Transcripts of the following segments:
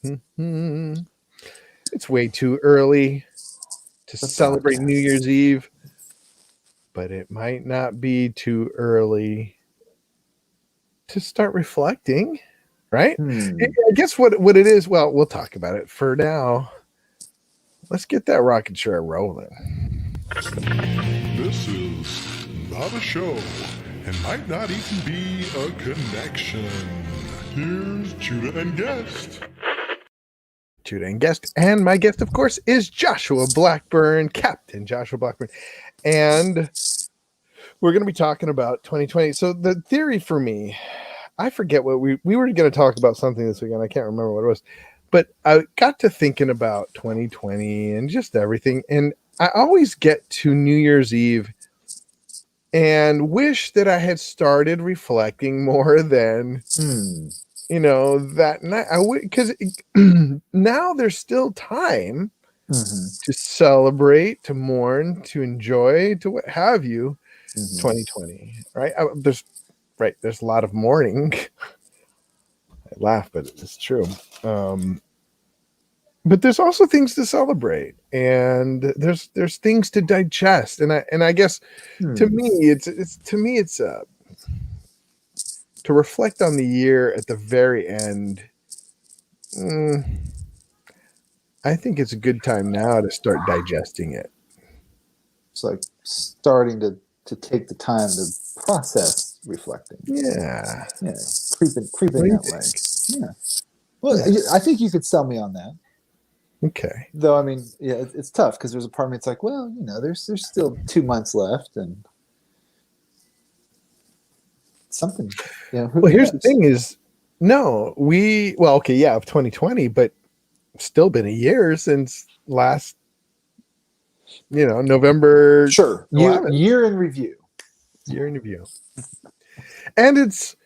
Mhm. It's way too early to celebrate New Year's Eve, but it might not be too early to start reflecting, right? I guess what it is, well, we'll talk about it. For now, let's get that rocking chair rolling. This is not a show and might not even be a connection. Here's Judah and guest. Judah and guest. And my guest, of course, is Joshua Blackburn, Captain Joshua Blackburn. And we're going to be talking about 2020. So the theory for me, I forget what we were going to talk about something this weekend. I can't remember what it was. But I got to thinking about 2020 and just everything. And I always get to New Year's Eve and wish that I had started reflecting more than, that night. I would, because now there's still time to celebrate, to mourn, to enjoy, to what have you. 2020, right? There's a lot of mourning. I laugh, but it's true. But there's also things to celebrate, and there's things to digest, and I guess to me it's to reflect on the year at the very end. I think it's a good time now to start digesting it. It's like starting to take the time to process reflecting. Yeah, creeping that way. Yeah. Well, I think you could sell me on that. Okay. Though, I mean, yeah, it's tough because there's a part of me it's like, well, there's still 2 months left and something. Well, here's the thing: is of 2020, but still been a year since last, November. Sure, year in review. Year in review, and it's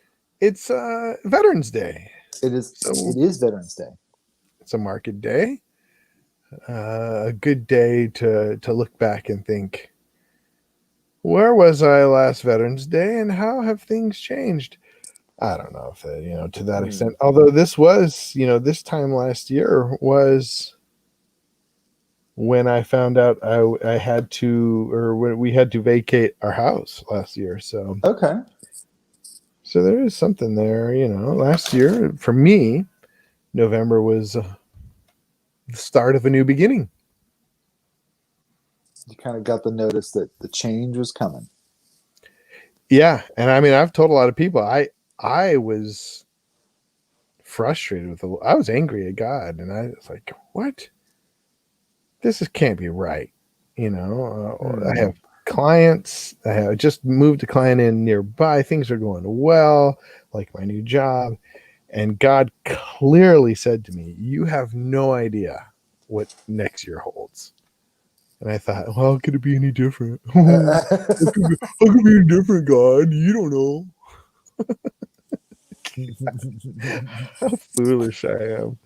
Veterans Day. It is. So it is Veterans Day. It's a market day. A good day to look back and think, where was I last Veterans Day, and how have things changed? I don't know if to that extent. Although this was, this time last year was when I found out I had to, or when we had to vacate our house last year. So okay. So there is something there, Last year for me, November was the start of a new beginning. You kind of got the notice that the change was coming. Yeah, and I mean, I've told a lot of people I was frustrated I was angry at God, and I was like, "What? Can't be right." I have clients. I just moved a client in nearby. Things are going well, like my new job, and God clearly said to me, "You have no idea what next year holds." And I thought, well, how could it be any different? How could it be any different, God? You don't know. How foolish I am.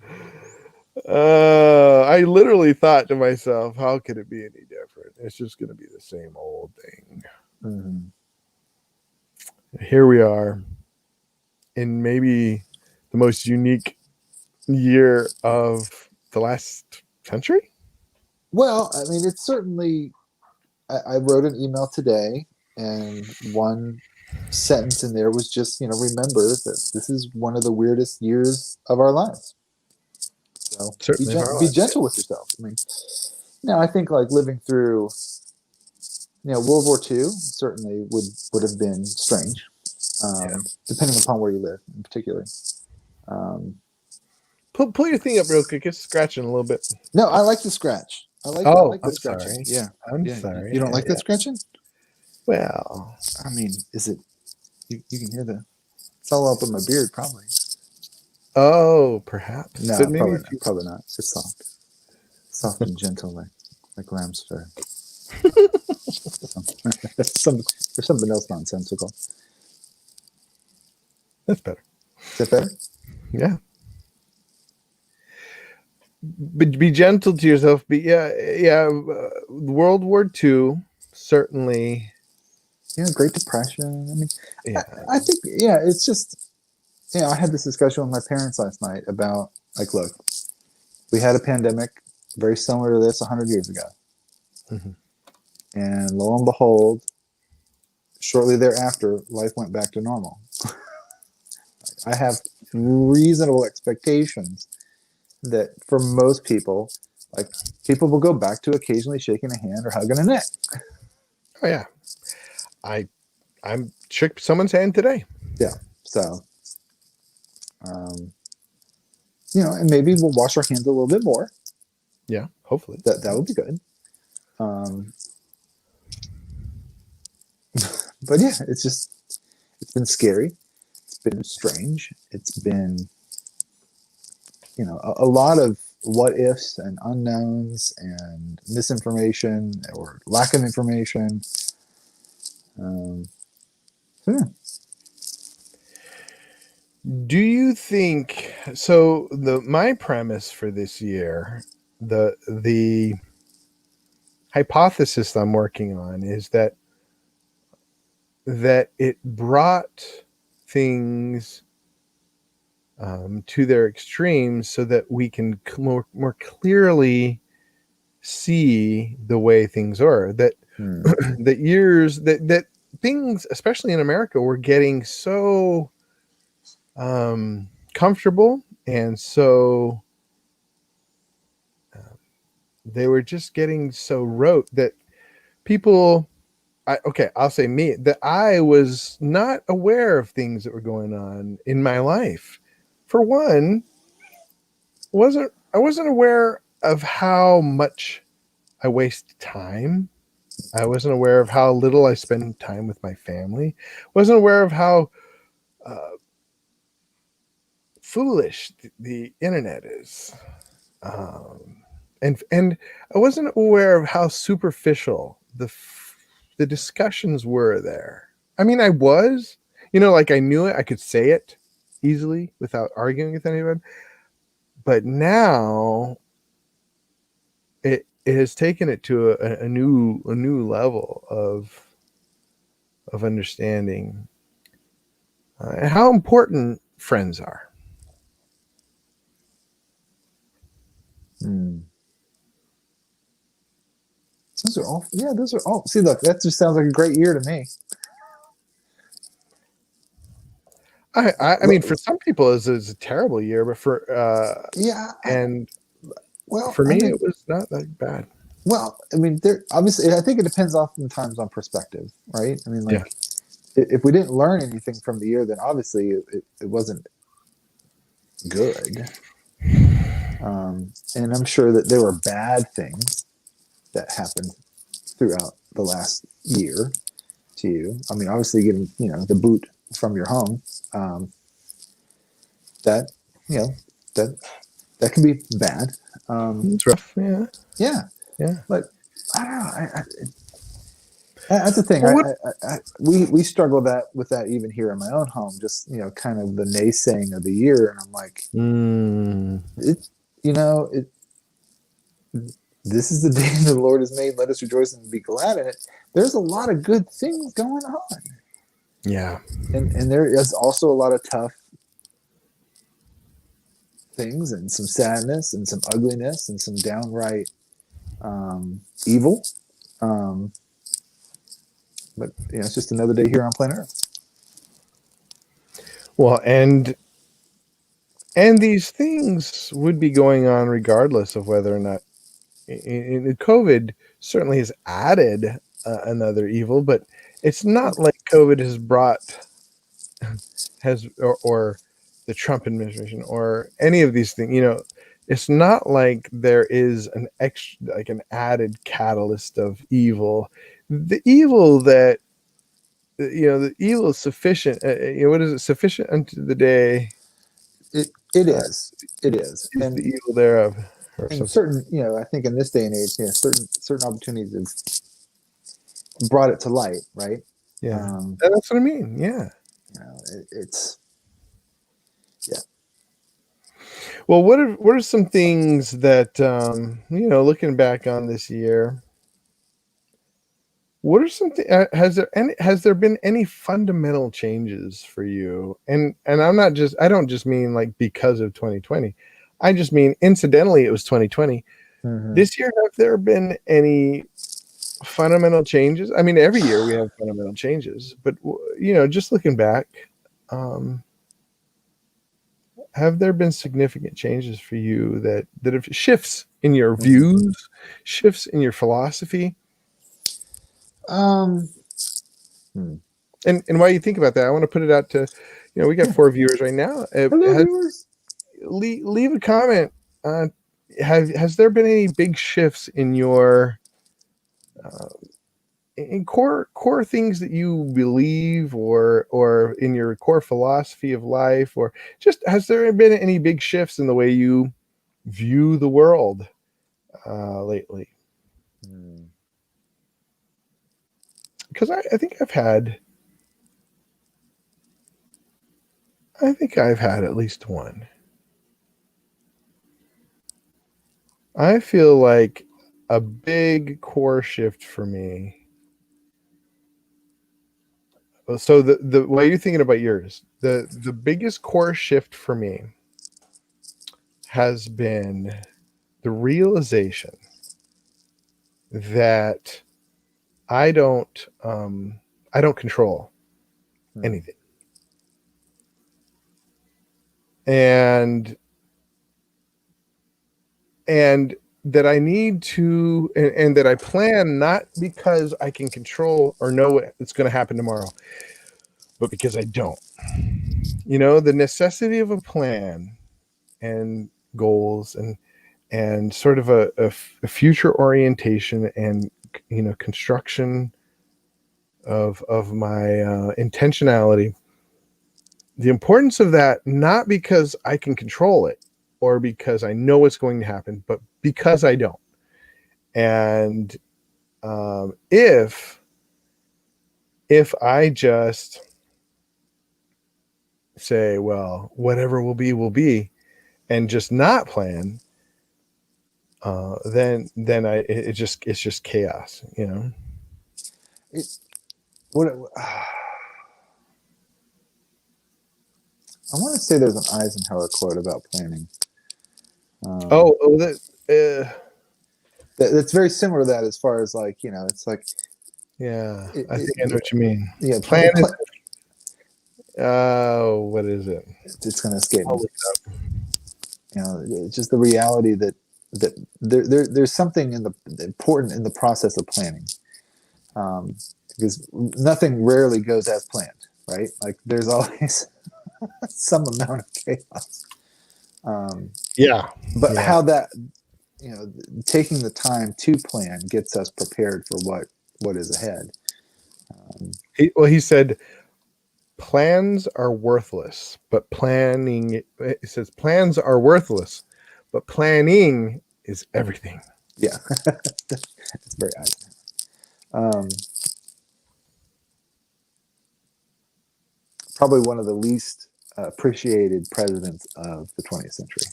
I literally thought to myself, how could it be any different? It's just going to be the same old thing. Here we are in maybe the most unique year of the last century. Well, I mean, it's certainly. I wrote an email today, and one sentence in there was just, remember that this is one of the weirdest years of our lives. So be gentle with yourself. I mean, I think like living through, World War II certainly would have been strange, depending upon where you live in particular. Pull your thing up real quick. It's scratching a little bit. No, I like the scratch. I like the scratching. Sorry. Yeah, I'm sorry. You don't like that scratching? Well, I mean, is it? You can hear it's all up in my beard, probably. Oh, perhaps. No, probably not. It's soft and gentle, like lamb's fur. There's something else nonsensical. That's better. Is that better? Yeah. But be gentle to yourself. World War II certainly. Great Depression. I mean, I think it's just. I had this discussion with my parents last night about Like, look, we had a pandemic very similar to this 100 years ago. Mhm. And lo and behold, shortly thereafter, life went back to normal. I have reasonable expectations that for most people, like people will go back to occasionally shaking a hand or hugging a neck. Oh yeah, I'm shook someone's hand today. Yeah. So, um, and maybe we'll wash our hands a little bit more. Yeah, hopefully. That would be good. Um, but yeah, it's been scary. It's been strange. It's been a lot of what ifs and unknowns and misinformation or lack of information. So yeah. Do you think so? My premise for this year, the hypothesis I'm working on is that it brought things to their extremes so that we can more clearly see the way things are. That Hmm. that things, especially in America, were getting so comfortable, and so they were just getting so rote that people I'll say me, that I was not aware of things that were going on in my life. For one, I wasn't aware of how much I waste time. I wasn't aware of how little I spend time with my family. Wasn't aware of how uh, foolish the internet is. And I wasn't aware of how superficial the discussions were there. I mean, I was, like I knew it, I could say it easily without arguing with anyone. But now it has taken it to a new level of understanding how important friends are. Hmm. Those are all. Yeah, those are all. See, look, that just sounds like a great year to me. I mean, for some people, it's a terrible year, but Yeah. and Well, for I me, mean, it was not that bad. there obviously. I think it depends oftentimes on perspective, right? I mean, Yeah. like if we didn't learn anything from the year, then obviously it wasn't good. And I'm sure that there were bad things that happened throughout the last year to you. I mean, obviously getting the boot from your home, that you know that that can be bad. It's rough. Yeah. Yeah, Yeah. but I don't know. That's the thing. Well, what? We struggle with that even here in my own home. Just kind of the naysaying of the year, and I'm like, Mm, it. You know, it. This is the day the Lord has made. Let us rejoice and be glad in it. There's a lot of good things going on, yeah. and there is also a lot of tough things, and some sadness, and some ugliness, and some downright evil. Um, but it's just another day here on planet Earth. Well, and these things would be going on regardless of whether or not COVID certainly has added another evil, but it's not like COVID or the Trump administration or any of these things. It's not like there is an extra, like an added catalyst of evil. The evil that the evil is sufficient. What is it? Sufficient unto the day It uh, is. It is. is the And evil thereof, or something. certain, I think in this day and age, certain opportunities have brought it to light, right? Yeah, Um, that's what I mean. Yeah. it's yeah. Well, what are some things that looking back on this year? What are some has there been any fundamental changes for you? And I don't just mean like because of 2020. I just mean incidentally, it was 2020. Mhm. This year, have there been any fundamental changes? I mean, every year we have fundamental changes, but just looking back, um, have there been significant changes for you that have shifts in your views, shifts in your philosophy? Um, hmm. And while you think about that, I want to put it out to, we got Yeah. 4 viewers right now. Hello, viewers. Leave a comment. Has there been any big shifts in your uh, in core things that you believe, or in your core philosophy of life, or just has there been any big shifts in the way you view the world lately? Hmm. Because I think I've had at least one. I feel like a big core shift for me. So the way you're thinking about yours, the biggest core shift for me has been the realization that I don't I don't control Hmm. anything, and and that I need to, and that I plan not because I can control or know what's going to happen tomorrow, but because I don't. The necessity of a plan and goals, and sort of a future orientation, and construction of my intentionality. The importance of that, not because I can control it or because I know what's going to happen, but because I don't. And if I just say, well, whatever will be, and just not plan, then it's just chaos. It, what? I want to say there's an Eisenhower quote about planning. That That's very similar to that, as far as like, it's like yeah, it, I it, think I know what you mean. yeah, Plan is what is it? it's going to escape I'll me. look it up. It's just the reality that there's something important in the process of planning, um, because nothing rarely goes as planned, right? Like there's always some amount of chaos. Um, Yeah, but yeah. how that, taking the time to plan gets us prepared for what is ahead. Um, He said plans are worthless, but planning. He says plans are worthless, but planning is everything. yeah, it's very Eisenhower. Um, Probably one of the least appreciated presidents of the 20th century.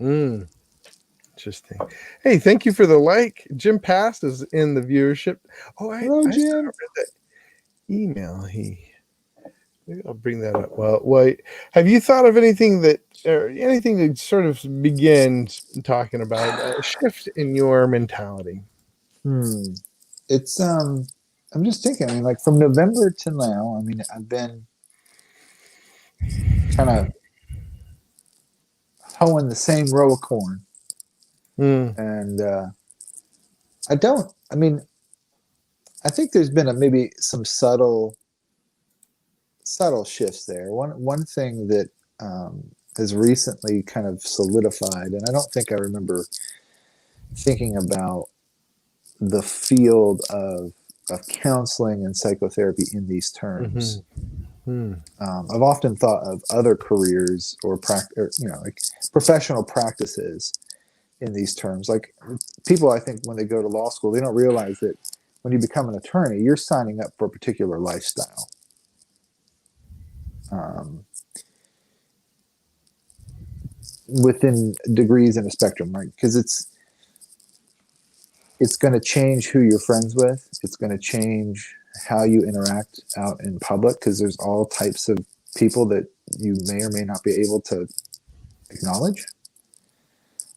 Mm, interesting. Hey, thank you for the like. Jim Past is in the viewership. Oh, Hello, I still Jim. haven't read that email. Maybe I'll bring that up. Well, have you thought of anything or anything that sort of begins talking about a shift in your mentality? Hmm. It's I'm just thinking. I mean, like from November to now. I mean, I've been kind of hoeing the same row of corn, Mm, and I don't. I mean, I think there's been maybe some subtle shifts there. One thing that has recently kind of solidified, and I don't think I remember thinking about the field of counseling and psychotherapy in these terms. mm, I've often thought of other careers or like professional practices in these terms. Like people, I think when they go to law school, they don't realize that when you become an attorney, you're signing up for a particular lifestyle. Um, Within degrees in a spectrum, right? Because it's going to change who you're friends with. It's going to change how you interact out in public, because there's all types of people that you may or may not be able to acknowledge.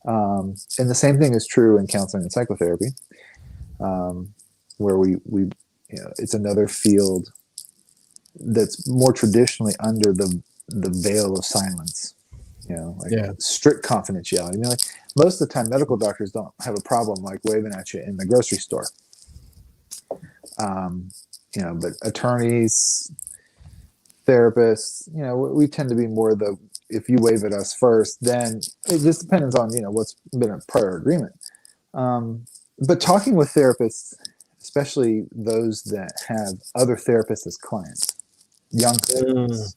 And the same thing is true in counseling and psychotherapy, where we it's another field that's more traditionally under the veil of silence, like Yeah. strict confidentiality. I mean, like most of the time, medical doctors don't have a problem like waving at you in the grocery store. But attorneys, therapists, we tend to be more if you wave at us first, then it just depends on, what's been a prior agreement. But talking with therapists, especially those that have other therapists as clients, young therapists,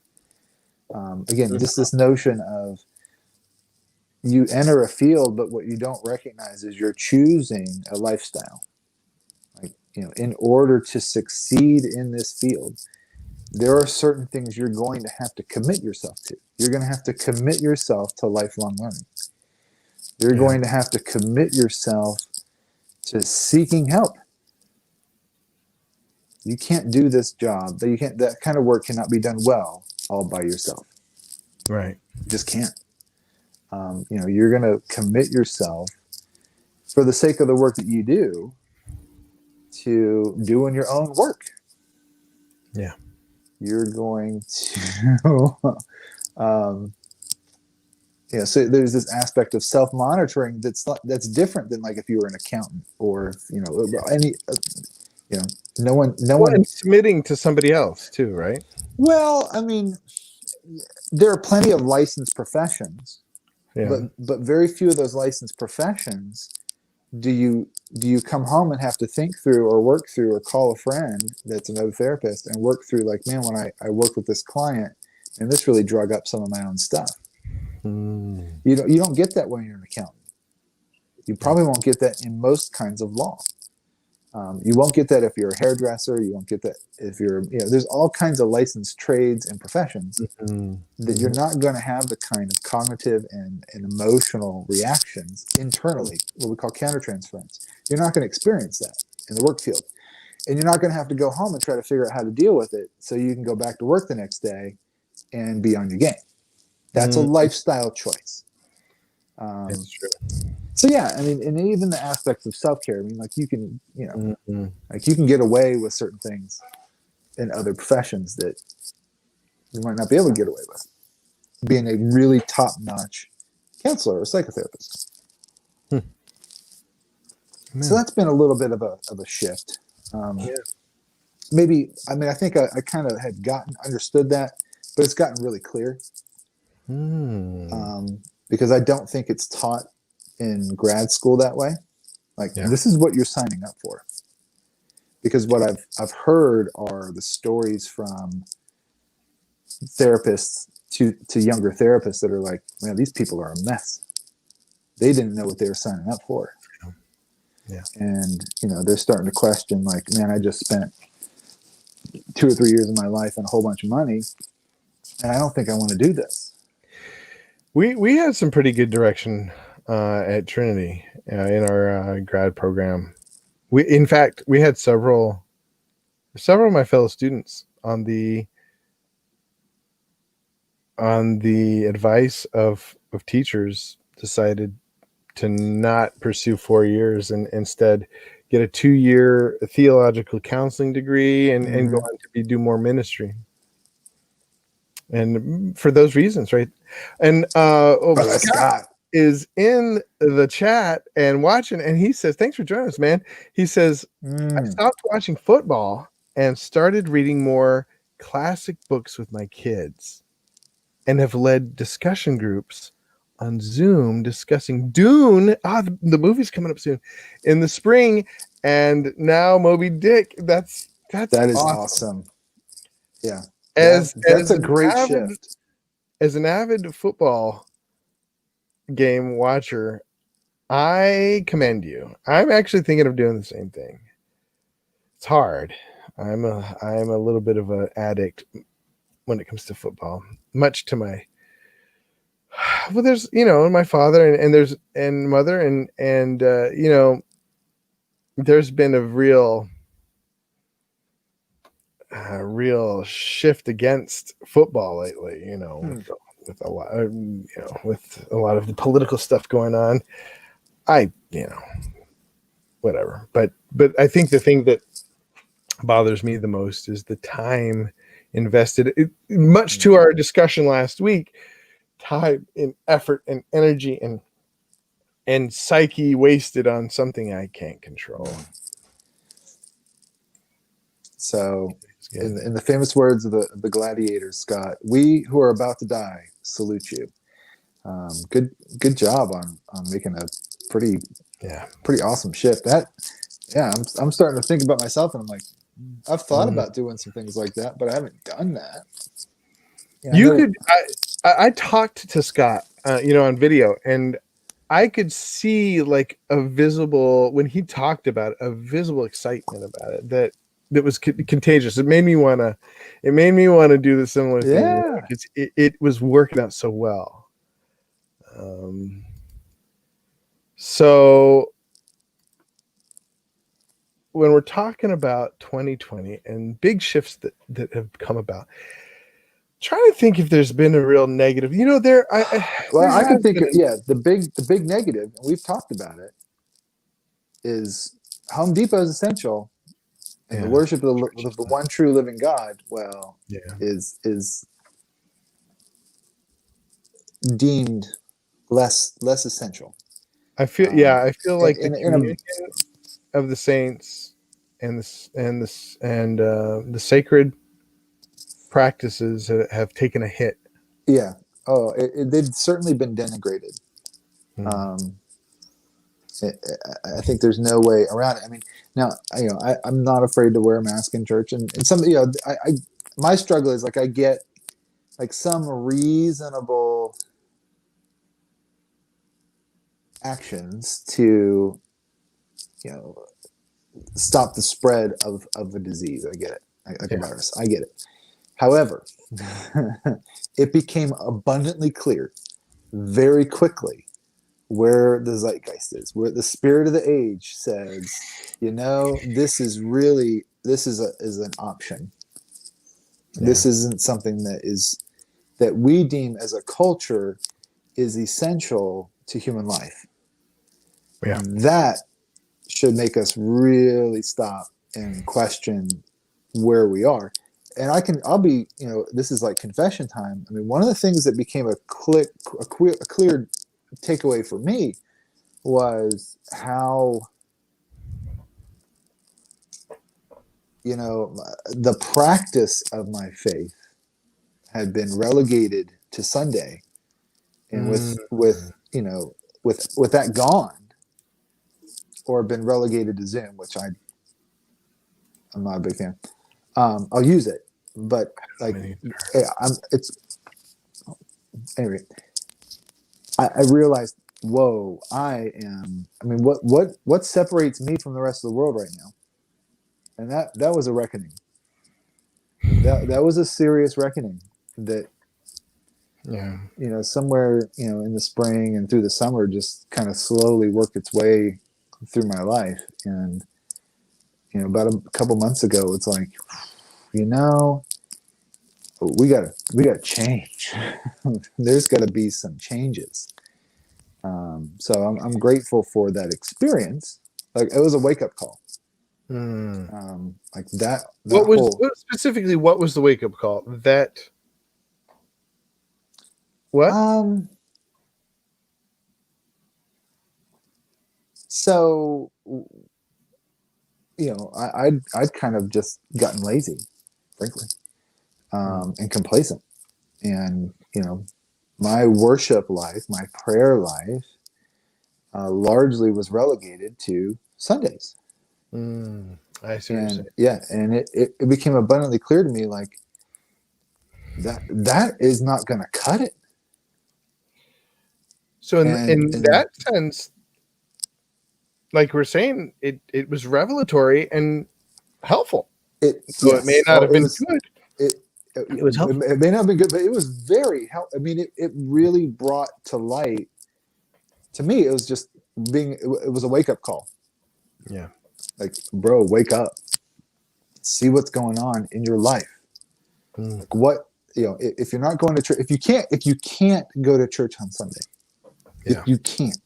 again, just this notion of you enter a field, but what you don't recognize is you're choosing a lifestyle. Like, in order to succeed in this field, there are certain things you're going to have to commit yourself to. You're going to have to commit yourself to lifelong learning. You're going to have to commit yourself to seeking help. You can't do this job. That kind of work cannot be done well all by yourself. Right. You just can't. You're going to commit yourself for the sake of the work that you do to doing your own work. Yeah. You're going to, so there's this aspect of self-monitoring that's different than like if you were an accountant or, any, no one. And submitting to somebody else too, right? Well, I mean, there are plenty of licensed professions, but very few of those licensed professions do you come home and have to think through or work through or call a friend that's another therapist and work through like, man, when I worked with this client and this really drug up some of my own stuff. You don't get that when you're an accountant. You probably won't get that in most kinds of law. You won't get that if you're a hairdresser. You won't get that if you're, there's all kinds of licensed trades and professions that you're not going to have the kind of cognitive and emotional reactions internally, what we call countertransference. You're not going to experience that in the work field. And you're not going to have to go home and try to figure out how to deal with it so you can go back to work the next day and be on your game. That's a lifestyle choice. That's true. So yeah, I mean, and even the aspects of self-care. I mean, like you can, like you can get away with certain things in other professions that you might not be able to get away with. Being a really top-notch counselor or psychotherapist. So that's been a little bit of a shift. Maybe, I mean, I think I kind of had understood that, but it's gotten really clear. Because I don't think it's taught in grad school that way. Like, this is what you're signing up for. Because what I've heard are the stories from therapists to younger therapists that are like, man, these people are a mess. They didn't know what they were signing up for. Yeah. And, they're starting to question like, man, I just spent 2 or 3 years of my life and a whole bunch of money, and I don't think I want to do this. We had some pretty good direction at Trinity in our grad program. In fact, we had several of my fellow students on the advice of teachers decided to not pursue 4 years and instead get a 2-year theological counseling degree and go on to do more ministry. And for those reasons, right? And Scott is in the chat and watching, and he says, "Thanks for joining us, man." He says, "I stopped watching football and started reading more classic books with my kids, and have led discussion groups on Zoom discussing Dune. The movie's coming up soon in the spring, and now Moby Dick. That is awesome. Yeah." That's a great shift. As an avid football game watcher, I commend you. I'm actually thinking of doing the same thing. It's hard. I'm a little bit of an addict when it comes to football, much to my there's my father and there's and mother and there's been a real shift against football lately, with with a lot, with a lot of the political stuff going on. Whatever. But I think the thing that bothers me the most is the time invested. Much to our discussion last week, time and effort and energy and psyche wasted on something I can't control. So, in the famous words of the gladiators, Scott, we who are about to die salute you. Good job on making a pretty awesome shift. I'm starting to think about myself, and I'm like, I've thought about doing some things like that, but I haven't done that. I talked to Scott, on video, and I could see like a visible, when he talked about it, a visible excitement about it that was contagious. It made me want to do the similar thing. Yeah. Because it was working out so well. So when we're talking about 2020 and big shifts that have come about, trying to think if there's been a real negative. I can think. The big negative, and we've talked about it, is Home Depot is essential, and the worship of the one true living God. Well, is deemed less essential. I feel like the communion of the saints and the sacred practices have taken a hit. Yeah. Oh, they've certainly been denigrated. I think there's no way around it. I mean, now I'm not afraid to wear a mask in church, and some my struggle is like I get like some reasonable actions to stop the spread of a disease. I get it, like a virus. I get it. However, it became abundantly clear very quickly where the zeitgeist is, where the spirit of the age says, this is an option. Yeah. This isn't something that we deem as a culture is essential to human life. Yeah. That should make us really stop and question where we are. And I'll be, this is like confession time. I mean, one of the things that became a clear takeaway for me was how, the practice of my faith had been relegated to Sunday, and with that gone, or been relegated to Zoom, which I'm not a big fan. I'll use it, but anyway. I realized, whoa, what separates me from the rest of the world right now? And that was a reckoning. That was a serious reckoning that, somewhere, in the spring and through the summer, just kind of slowly worked its way through my life. And, about a couple months ago, it's like, we gotta change. There's gotta be some changes. So I'm grateful for that experience. Like, it was a wake-up call. Like that what was the wake-up call? That what? So I'd kind of just gotten lazy, frankly, and complacent. And, my worship life, my prayer life, largely was relegated to Sundays. I see what you're saying. Yeah, and it became abundantly clear to me, like, that is not going to cut it. So in that sense, like we're saying, it was revelatory and helpful. It may not have been good. It was helpful. It may not have been good, but it was very helpful. I mean, it really brought to light, to me, it was just it was a wake-up call. Yeah. Like, bro, wake up. See what's going on in your life. Like, if you're not going to church, if you can't go to church on Sunday, Yeah. if you can't,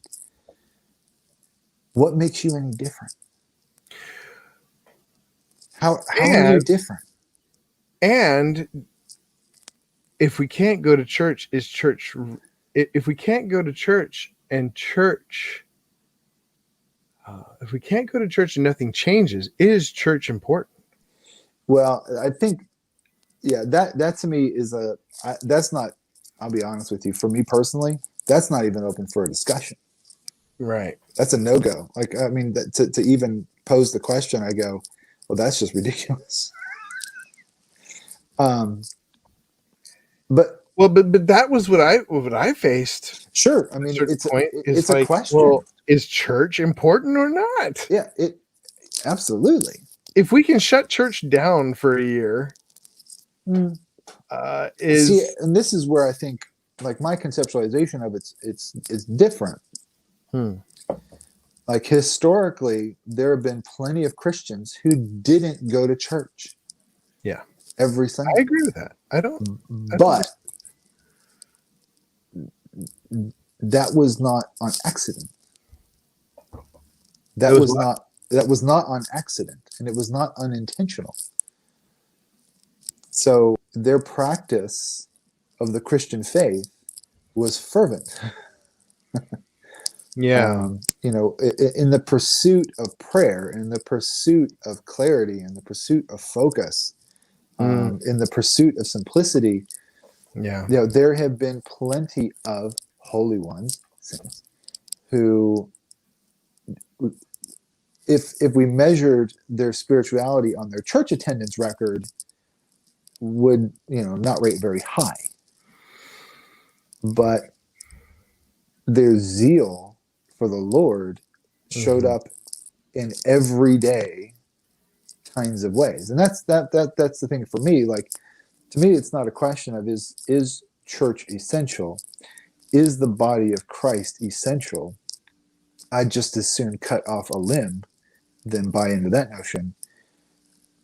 what makes you any different? How are you different? And if we can't go to church, is church? If we can't go to church and church, if we can't go to church and nothing changes, is church important? Well, I think, yeah, that to me is that's not. I'll be honest with you. For me personally, that's not even open for a discussion. Right. That's a no-go. Like, I mean, to even pose the question, I go, well, that's just ridiculous. But that was what I faced. sure, I mean, It's it's a question. Well, is church important or not? Yeah, it absolutely. If we can shut church down for a year, See, and this is where I think, like, my conceptualization of it's different. Like, historically, there have been plenty of Christians who didn't go to church. Yeah, every Sunday. I agree with that. I don't. But that was not on accident. That was not on accident, and it was not unintentional. So their practice of the Christian faith was fervent. Yeah. In the pursuit of prayer, in the pursuit of clarity, in the pursuit of focus, in the pursuit of simplicity. Yeah. There have been plenty of holy ones, saints, who, if we measured their spirituality on their church attendance record, would not rate very high. But their zeal for the Lord showed up in everyday kinds of ways, and that's the thing for me. Like, to me, it's not a question of is church essential? Is the body of Christ essential? I'd just as soon cut off a limb than buy into that notion.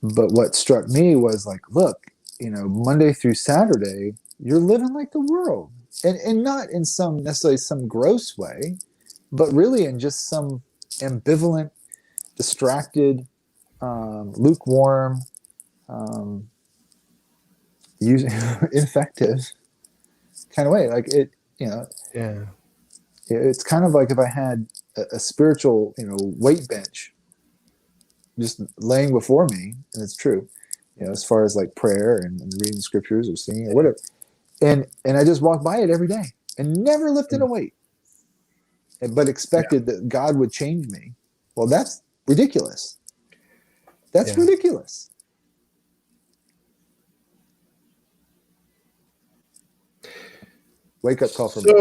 But what struck me was, like, look, Monday through Saturday, you're living like the world, and not in necessarily some gross way, but really in just some ambivalent, distracted, lukewarm, infective kind of way. Like, Yeah. it's kind of like if I had a spiritual, weight bench just laying before me, and it's true, as far as like prayer and reading scriptures or singing or whatever, and I just walked by it every day and never lifted a weight, but expected that God would change me. Well, that's ridiculous. That's ridiculous. Wake up call for me.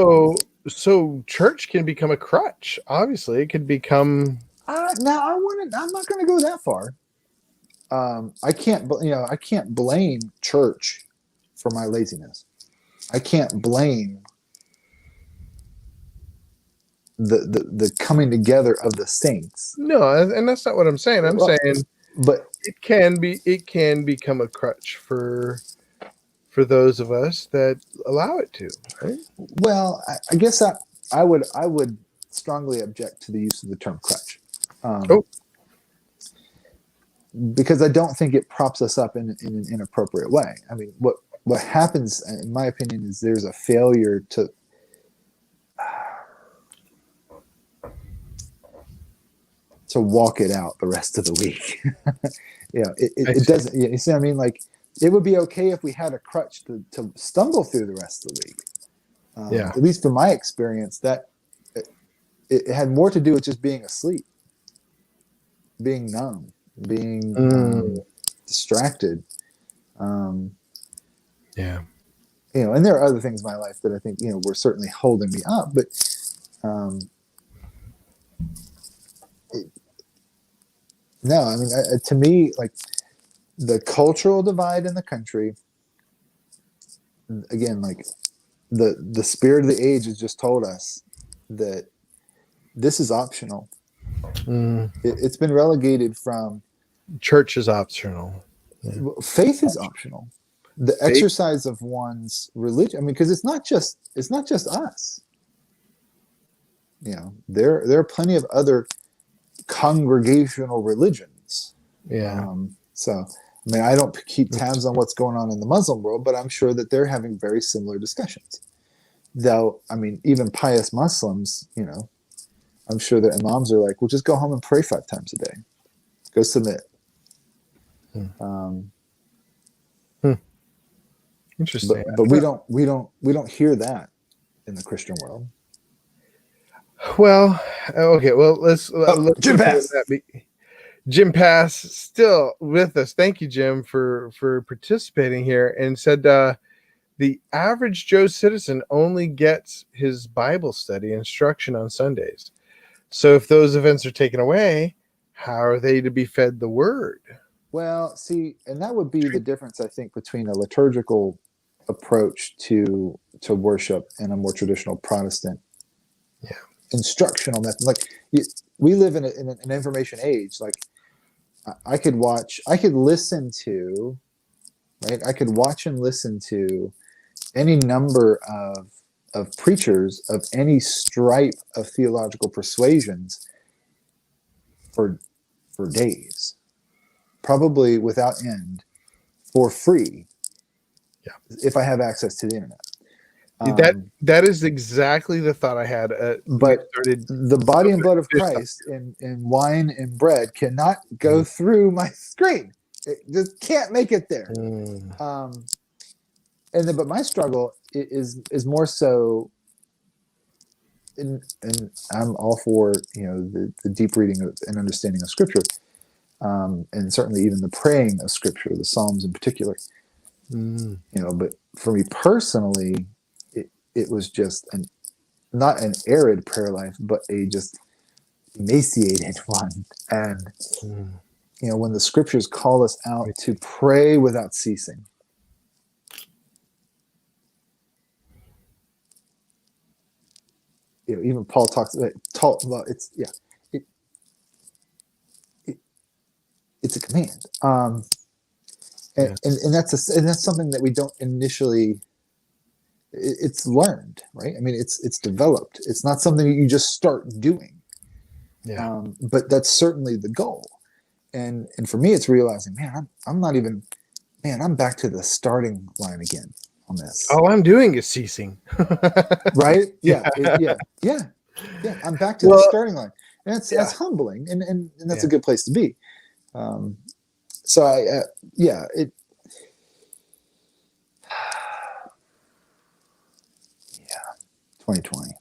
So church can become a crutch. Obviously, it could become. Now I'm not going to go that far. I can't blame church for my laziness. I can't blame the coming together of the saints. No, and that's not what I'm saying. I'm saying, but it can become a crutch for those of us that allow it to. Right? Well, I guess I would strongly object to the use of the term crutch. Because I don't think it props us up in an inappropriate way. I mean, what happens, in my opinion, is there's a failure to walk it out the rest of the week. It doesn't. You see what I mean? Like, it would be okay if we had a crutch to stumble through the rest of the week. At least from my experience, that it had more to do with just being asleep, being numb, being distracted. And there are other things in my life that I think were certainly holding me up, but no, I mean, to me, like, the cultural divide in the country, again, like, the spirit of the age has just told us that this is optional. It's been relegated from church is optional. Faith is optional. the exercise of one's religion. I mean, because it's not just us. You know, there are plenty of other congregational religions. Yeah. So, I mean, I don't keep tabs on what's going on in the Muslim world, but I'm sure that they're having very similar discussions. Though, I mean, even pious Muslims, you know, I'm sure their imams are like, well, just go home and pray 5 times a day. Go submit. Interesting. But we don't hear that in the Christian world. Well, okay. Well, let's Jim look Pass. at that. Jim Pass still with us. Thank you, Jim, for participating here, and said the average Joe citizen only gets his Bible study instruction on Sundays. So if those events are taken away, how are they to be fed the word? Well, see, and that would be the difference, I think, between a liturgical approach to worship and a more traditional Protestant instructional method. Like we live in an information age. Like I could listen to, right? I could watch and listen to any number of preachers of any stripe of theological persuasions for days, probably without end, for free. Yeah, if I have access to the internet. That is exactly the thought I had. But the body and blood of Christ in wine and bread cannot go through my screen. It just can't make it there. But my struggle is more so, and I'm all for, you know, the deep reading and understanding of Scripture, and certainly even the praying of Scripture, the Psalms in particular. You know, but for me personally, it was just not an arid prayer life, but a just emaciated one. And you know, when the Scriptures call us out to pray without ceasing, you know, even Paul talks about it's a command, and that's something that we don't initially. It's learned, right? I mean, it's developed. It's not something that you just start doing. Yeah. But that's certainly the goal. And for me, it's realizing, man, I'm not even, man, I'm back to the starting line again on this. All I'm doing is ceasing. Right? Yeah. I'm back to the starting line. And that's humbling. And that's a good place to be. So it, 2020.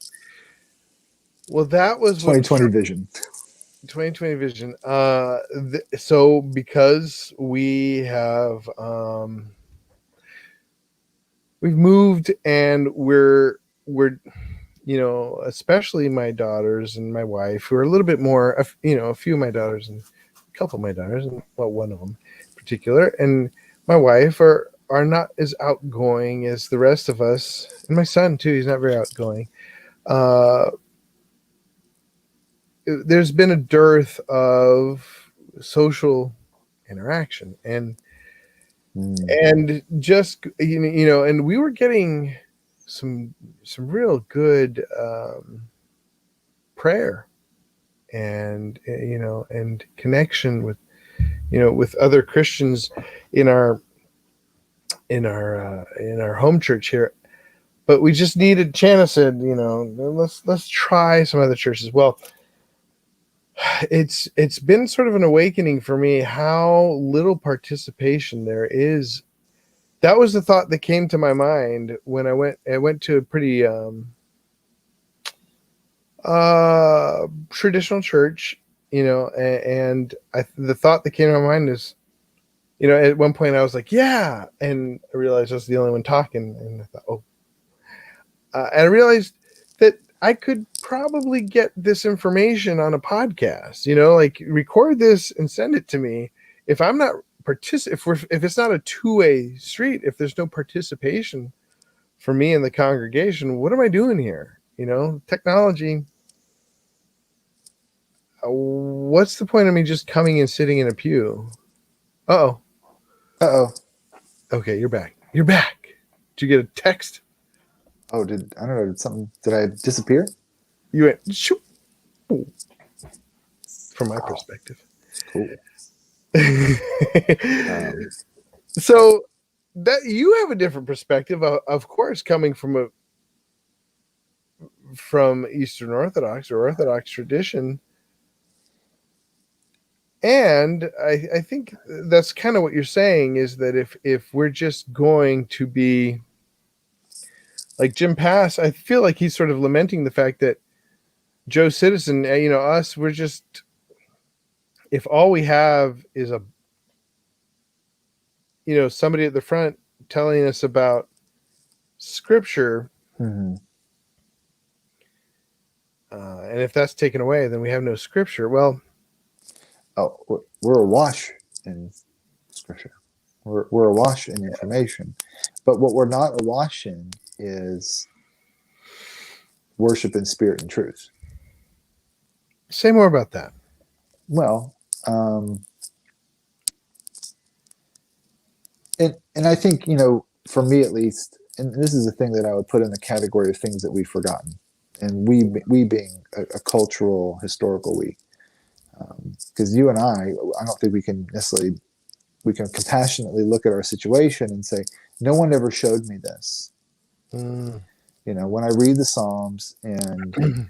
Well, that was 2020 vision. 2020 vision. So because we have we've moved and we're you know, especially my daughters and my wife, who are a little bit more, you know, a few of my daughters and a couple of my daughters, and well, one of them in particular, and my wife are not as outgoing as the rest of us, and my son too. He's not very outgoing. There's been a dearth of social interaction, and just you know, and we were getting some real good prayer and you know, and connection with, you know, with other Christians in our home church here. But we just needed, Chana said, you know, let's try some other churches. Well, it's been sort of an awakening for me how little participation there is. That was the thought that came to my mind when I went to a pretty traditional church, you know, and the thought that came to my mind is, you know, at one point I was like, yeah, and I realized I was the only one talking, and I thought, oh, and I realized that I could probably get this information on a podcast, you know, like record this and send it to me. If I'm not if it's not a two-way street, if there's no participation for me in the congregation, what am I doing here? You know, technology. What's the point of me just coming and sitting in a pew? Uh-oh. Uh-oh. Okay, you're back. You're back. Did you get a text? Oh, I don't know, did I disappear? You went shoop. From my Oh, perspective. it's cool. So that you have a different perspective, of course, coming from Eastern Orthodox or Orthodox tradition. And I think that's kind of what you're saying, is that if we're just going to be like Jim Pass, I feel like he's sort of lamenting the fact that Joe Citizen, us, we're just, if all we have is somebody at the front telling us about scripture, Mm-hmm. and if that's taken away, then we have no scripture. Well, We're awash in scripture. We're awash in information, but what we're not awash in is worship in spirit and truth. say more about that. Well, and I think, for me at least, and this is a thing that I would put in the category of things that we've forgotten, and we being a cultural historical we, because you and I don't think we can compassionately look at our situation and say, no one ever showed me this. Mm. When I read the Psalms and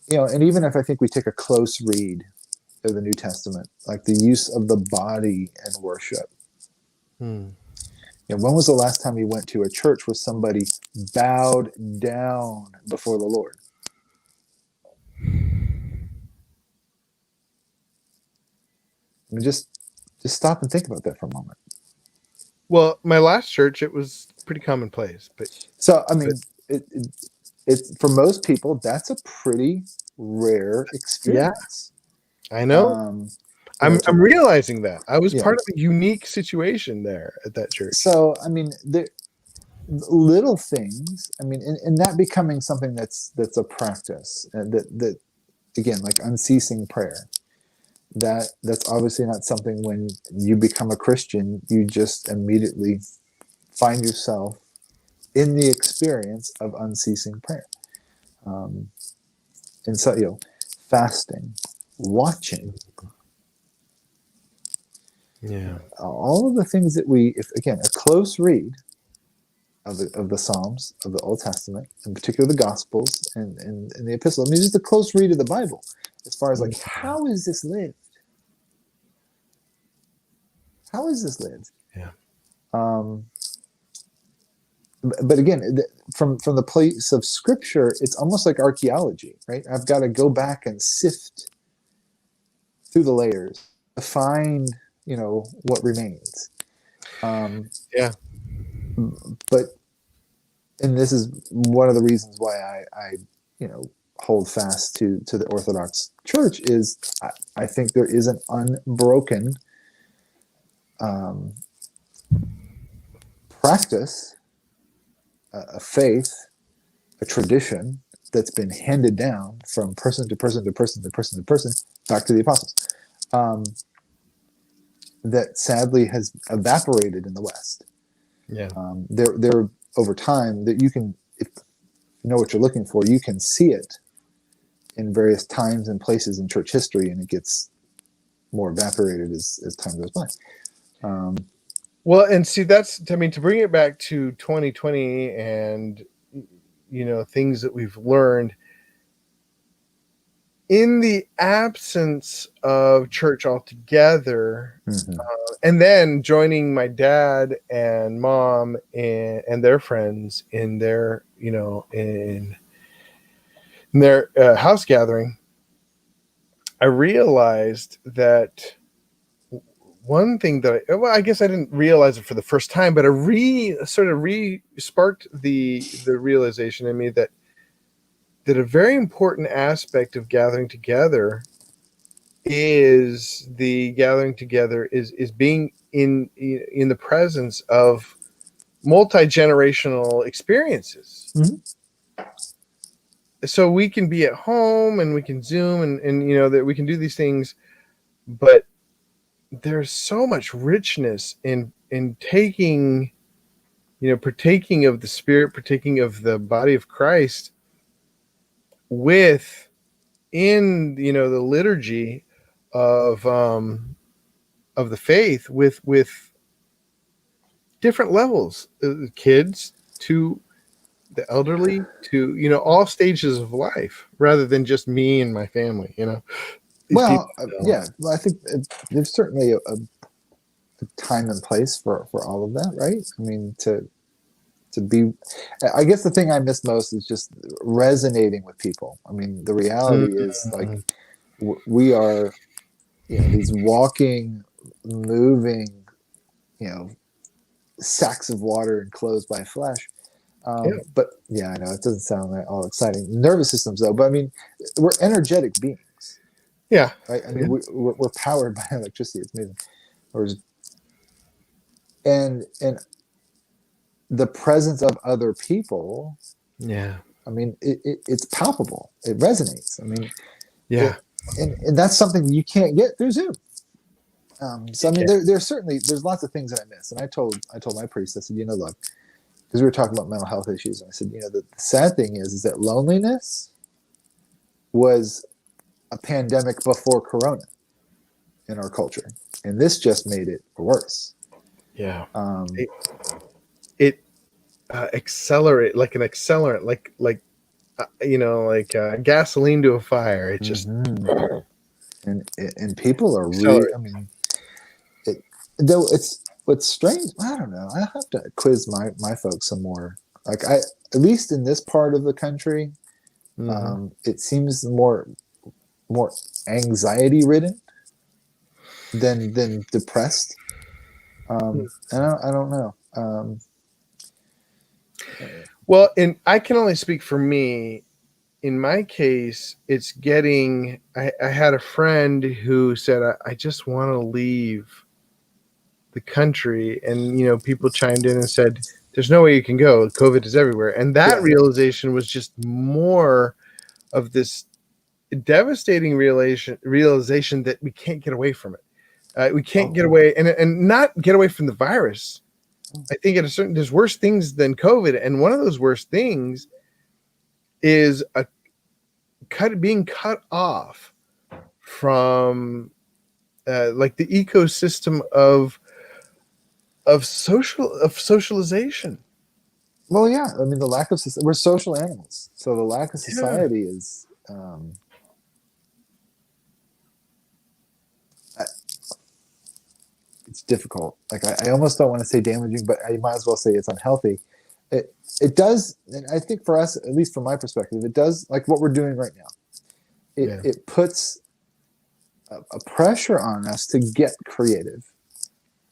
and even if I think we take a close read of the New Testament, like the use of the body in worship. Mm. When was the last time you went to a church where somebody bowed down before the Lord? I mean, just stop and think about that for a moment. Well, my last church, it was pretty commonplace, but so I mean, it for most people that's a pretty rare experience. Yeah, I know. I'm realizing that I was part of a unique situation there at that church. So I mean, little things. I mean, and that becoming something that's a practice, and that again, like unceasing prayer. That's obviously not something when you become a Christian, you just immediately find yourself in the experience of unceasing prayer. And so, fasting, watching. Yeah. All of the things that if again, a close read of the Psalms, of the Old Testament, in particular the Gospels and the Epistle. I mean, just a close read of the Bible, as far as like, how is this lived? How is this lived? Yeah. But again, from the place of Scripture, it's almost like archaeology, right? I've got to go back and sift through the layers to find, what remains. Yeah. But, and this is one of the reasons why I hold fast to the Orthodox Church is I think there is an unbroken practice, a faith, a tradition that's been handed down from person to person to person to person to person back to the apostles, that sadly has evaporated in the West. Yeah. There over time that you can, if you know what you're looking for, you can see it in various times and places in church history, and it gets more evaporated as time goes by. Well, and see, to bring it back to 2020 and, things that we've learned in the absence of church altogether, and then joining my dad and mom and their friends in their, in their house gathering, I realized that one thing that I guess I didn't realize it for the first time, but it sparked the realization in me that a very important aspect of gathering together is being in the presence of multi-generational experiences. Mm-hmm. So we can be at home and we can Zoom and that we can do these things, but there's so much richness in taking, partaking of the Spirit, partaking of the body of Christ with in the liturgy of the faith with different levels, kids to the elderly to all stages of life, rather than just me and my family. These people. Well, yeah, well, I think there's certainly a time and place for all of that, right? I mean, to be, I guess the thing I miss most is just resonating with people. I mean, the reality is like Mhm. we are, these walking, moving, you know, sacks of water enclosed by flesh. Yeah, But yeah, I know it doesn't sound like all exciting. Nervous systems, though, but I mean, we're energetic beings, yeah, right? I yeah, mean, we're powered by electricity. It's amazing. Or and the presence of other people. yeah, I mean, it's palpable. It resonates. I mean, yeah. it, and that's something you can't get through Zoom. So I mean, Yeah. there's certainly there's lots of things that I miss. And I told my priest, I said, look, because we were talking about mental health issues, and I said, the sad thing is that loneliness was a pandemic before Corona in our culture, and this just made it worse. Yeah. Um, It, it accelerate like an accelerant, like like gasoline to a fire. It just mhm. And people are really, accelerate. I mean, though it's what's strange. I don't know. I have to quiz my folks some more. Like at least in this part of the country, Hmm. it seems more anxiety ridden than depressed. And I don't know. Well, and I can only speak for me. In my case, it's getting. I had a friend who said, I just want to leave the country, and people chimed in and said, "There's no way you can go. COVID is everywhere." And that Yeah. realization was just more of this devastating realization that we can't get away from it. We can't get away and not get away from the virus. I think there's worse things than COVID, and one of those worst things is being cut off from like the ecosystem of socialization. Well, yeah. I mean, the lack of we're social animals, so the lack of Yeah, society is. It's difficult. Like I almost don't want to say damaging, but I might as well say it's unhealthy. It does, and I think for us, at least from my perspective, it does like what we're doing right now. It yeah, it puts a pressure on us to get creative.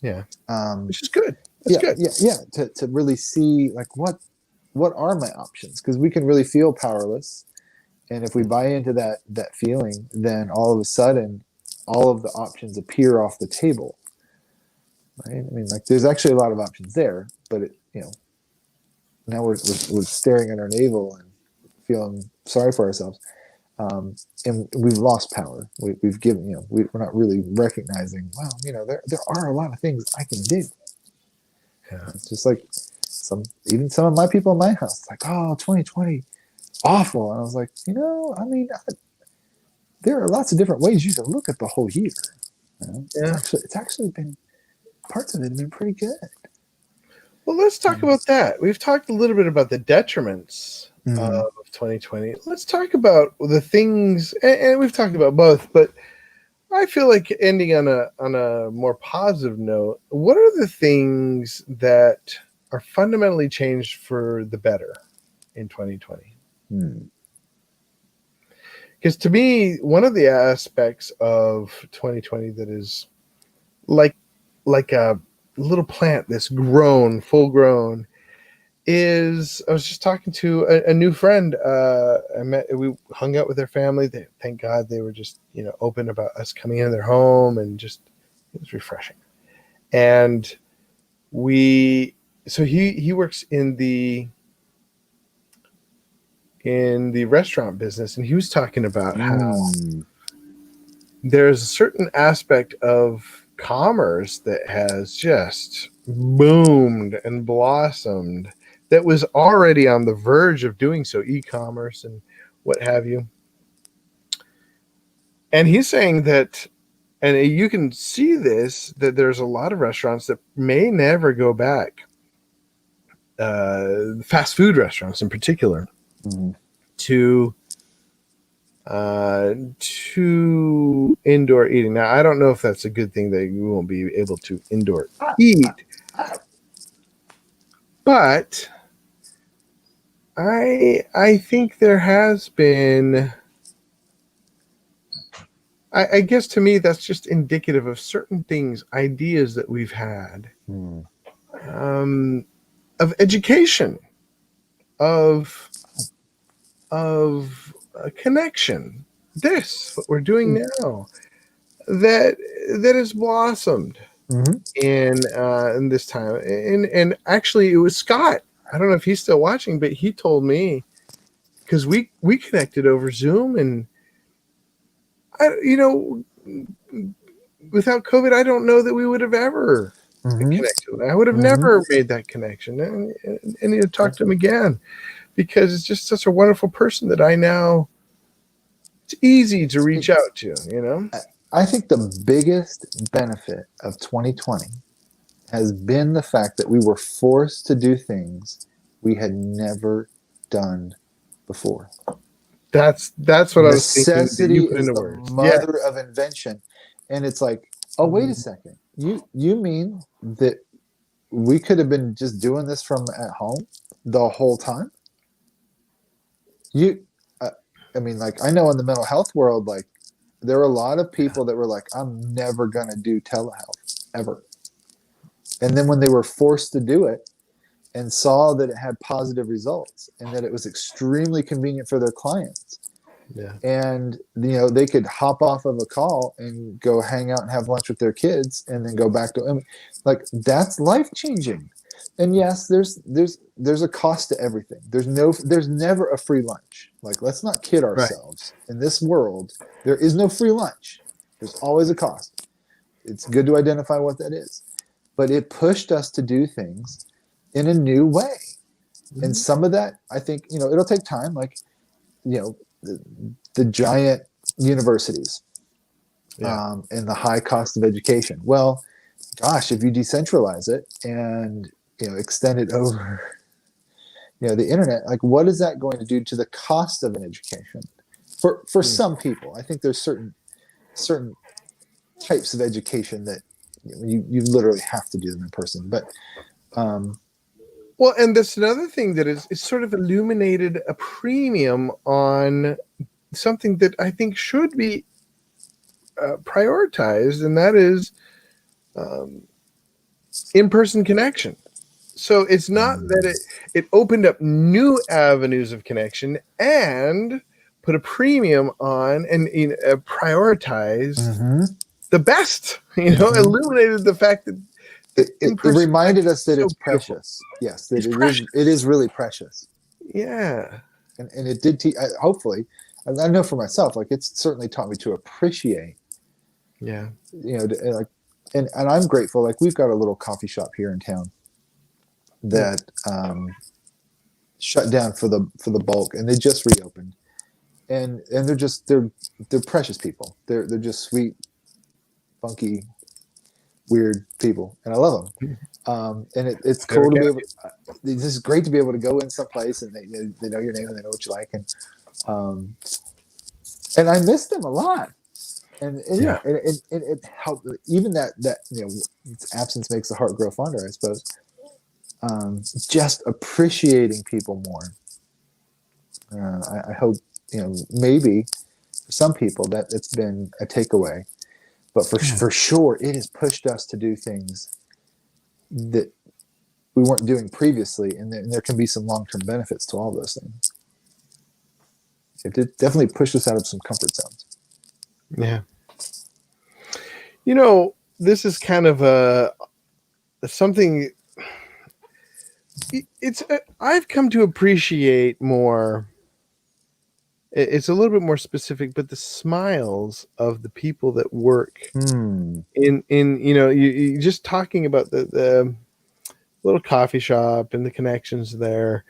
yeah. Um, Which is good. That's yeah, good. yeah, yeah. To really see like what are my options, because we can really feel powerless, and if we buy into that feeling, then all of a sudden, all of the options appear off the table. Right? I mean, like there's actually a lot of options there, but now we're staring at our navel and feeling sorry for ourselves, and we've lost power. We've given, we're not really recognizing. Wow, there are a lot of things I can do. Yeah. It's just like even some of my people in my house, like, oh, 2020, awful, and I was like, I mean, there are lots of different ways you can look at the whole year. Yeah. It's actually been parts of it have been pretty good. Well, let's talk about that. We've talked a little bit about the detriments Mm. of 2020. Let's talk about the things, and we've talked about both, but I feel like ending on a more positive note. What are the things that are fundamentally changed for the better in 2020? Mm. Because to me, one of the aspects of 2020 that is like a little plant that's grown, full grown, is I was just talking to a new friend. We hung out with their family. Thank God they were just open about us coming into their home, and just it was refreshing. And we so he works in the restaurant business, and he was talking about how Mm. there's a certain aspect of commerce that has just boomed and blossomed, that was already on the verge of doing so, e-commerce and what have you. And he's saying that, and you can see this, that there's a lot of restaurants that may never go back, fast food restaurants in particular, Mhm. to indoor eating. Now, I don't know if that's a good thing that you won't be able to indoor eat, but I think there has been. I guess to me that's just indicative of certain things, ideas that we've had, Mhm. of education, of a connection. This what we're doing now, that has blossomed Mhm. in this time. And actually, it was Scott. I don't know if he's still watching, but he told me, because we connected over Zoom, and without COVID, I don't know that we would have ever Mhm. connected. I would have Mhm. never made that connection, and to talk to him again, because it's just such a wonderful person that I now. It's easy to reach out to, I think the biggest benefit of 2020 has been the fact that we were forced to do things we had never done before. That's what I was thinking that you Necessity put is into the words. Yeah, mother of invention. And it's like, oh, wait a second. You mean that we could have been just doing this from at home the whole time? You uh, I mean, like, I know in the mental health world, like, there are a lot of people that were like, I'm never gonna do telehealth ever. And then when they were forced to do it and saw that it had positive results and that it was extremely convenient for their clients, yeah, and they could hop off of a call and go hang out and have lunch with their kids and then go back to, I mean, like, that's life changing. And yes, there's a cost to everything. There's never a free lunch. Like, let's not kid right. ourselves. In this world, there is no free lunch. There's always a cost. It's good to identify what that is. But it pushed us to do things in a new way. And some of that, I think, it'll take time. Like, the giant universities, Yeah, and the high cost of education. Well, gosh, if you decentralize it and extend it over the internet, like, what is that going to do to the cost of an education for some people? I think there's certain types of education that you literally have to do them in person. But um, well, and that's another thing that is sort of illuminated a premium on something that I think should be prioritized, and that is um, in-person connection. So it's not that it opened up new avenues of connection and put a premium on, and prioritized mhm, the best. mhm. Illuminated the fact that It in-person reminded connection us is that so it's beautiful. precious. Yes, that It's it is precious. really precious. Yeah, And it did hopefully, I know for myself, like, it's certainly taught me to appreciate, yeah, like, and I'm grateful. Like, we've got a little coffee shop here in town yeah. that shut down for the bulk, and they just reopened, and they're precious people. They're just sweet, funky, weird people, and I love them. And it's Never cool to can. be able. This is great to be able to go in someplace and they know your name and they know what you like, um, and I miss them a lot. And Yeah, it helped, even that absence makes the heart grow fonder, I suppose. Just appreciating people more. I hope, maybe for some people that it's been a takeaway, but for sure it has pushed us to do things that we weren't doing previously, and there can be some long-term benefits to all those things. It did definitely push us out of some comfort zones. yeah. This is kind of something. I've come to appreciate more it's a little bit more specific, but the smiles of the people that work Hmm. in you just talking about the little coffee shop and the connections there.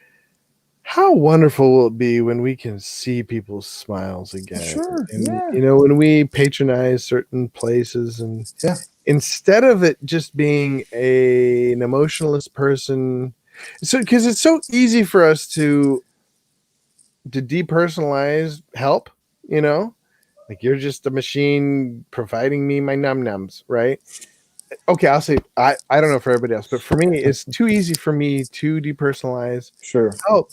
How wonderful will it be when we can see people's smiles again? Sure. And Yeah. when we patronize certain places, and Yeah. instead of it just being an emotionless person, so because it's so easy for us to depersonalize help, like you're just a machine providing me my num nums, right? Okay, I'll say I don't know for everybody else, but for me, it's too easy for me to depersonalize Sure. help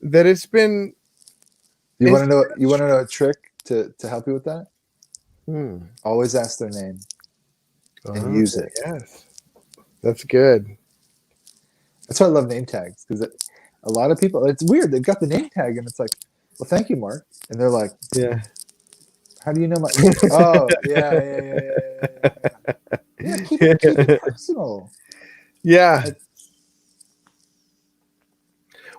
that it's been. You want to It's know? You want to know a trick to help you with that? hmm. Always ask their name and Oh, use it. yes, that's good. That's why I love name tags because a lot of people. It's weird. They've got the name tag and it's like, well, thank you, Mark, and they're like, Yeah. how do you know my? Oh, yeah. Yeah, keep it personal. Yeah. Like,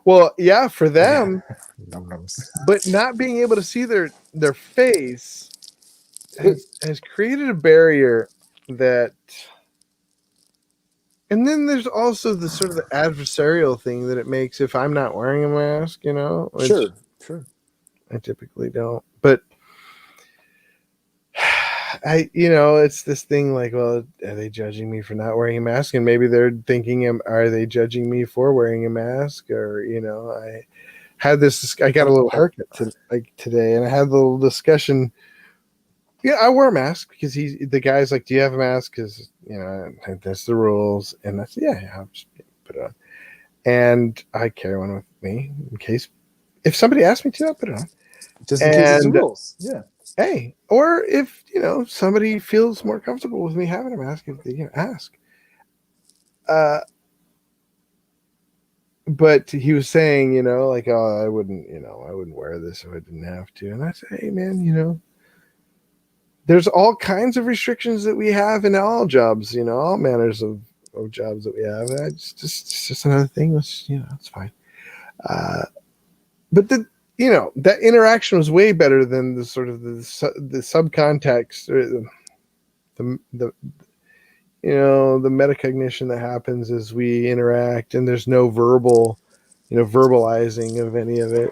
Well, yeah, for them, num nums. but not being able to see their face has created a barrier that. And then there's also the sort of the adversarial thing that it makes if I'm not wearing a mask, which Sure, sure. I typically don't. But it's this thing like, well, are they judging me for not wearing a mask? And maybe they're thinking, are they judging me for wearing a mask? Or, I had this, I got a little haircut today, and I had a little discussion. Yeah, I wear a mask because the guy's like, do you have a mask? Because, that's the rules. And I said, yeah, I'll just put it on. And I carry one with me in case, if somebody asks me to, I'll put it on. Just in case it's the And rules. Yeah. hey, or if somebody feels more comfortable with me having a mask, if they ask. But he was saying, like, oh, I wouldn't wear this if I didn't have to. And I said, hey, man, there's all kinds of restrictions that we have in all jobs, all manners of jobs that we have. It's just another thing. It's fine. But that interaction was way better than the sort of the subcontext, or the the metacognition that happens as we interact, and there's no verbalizing of any of it.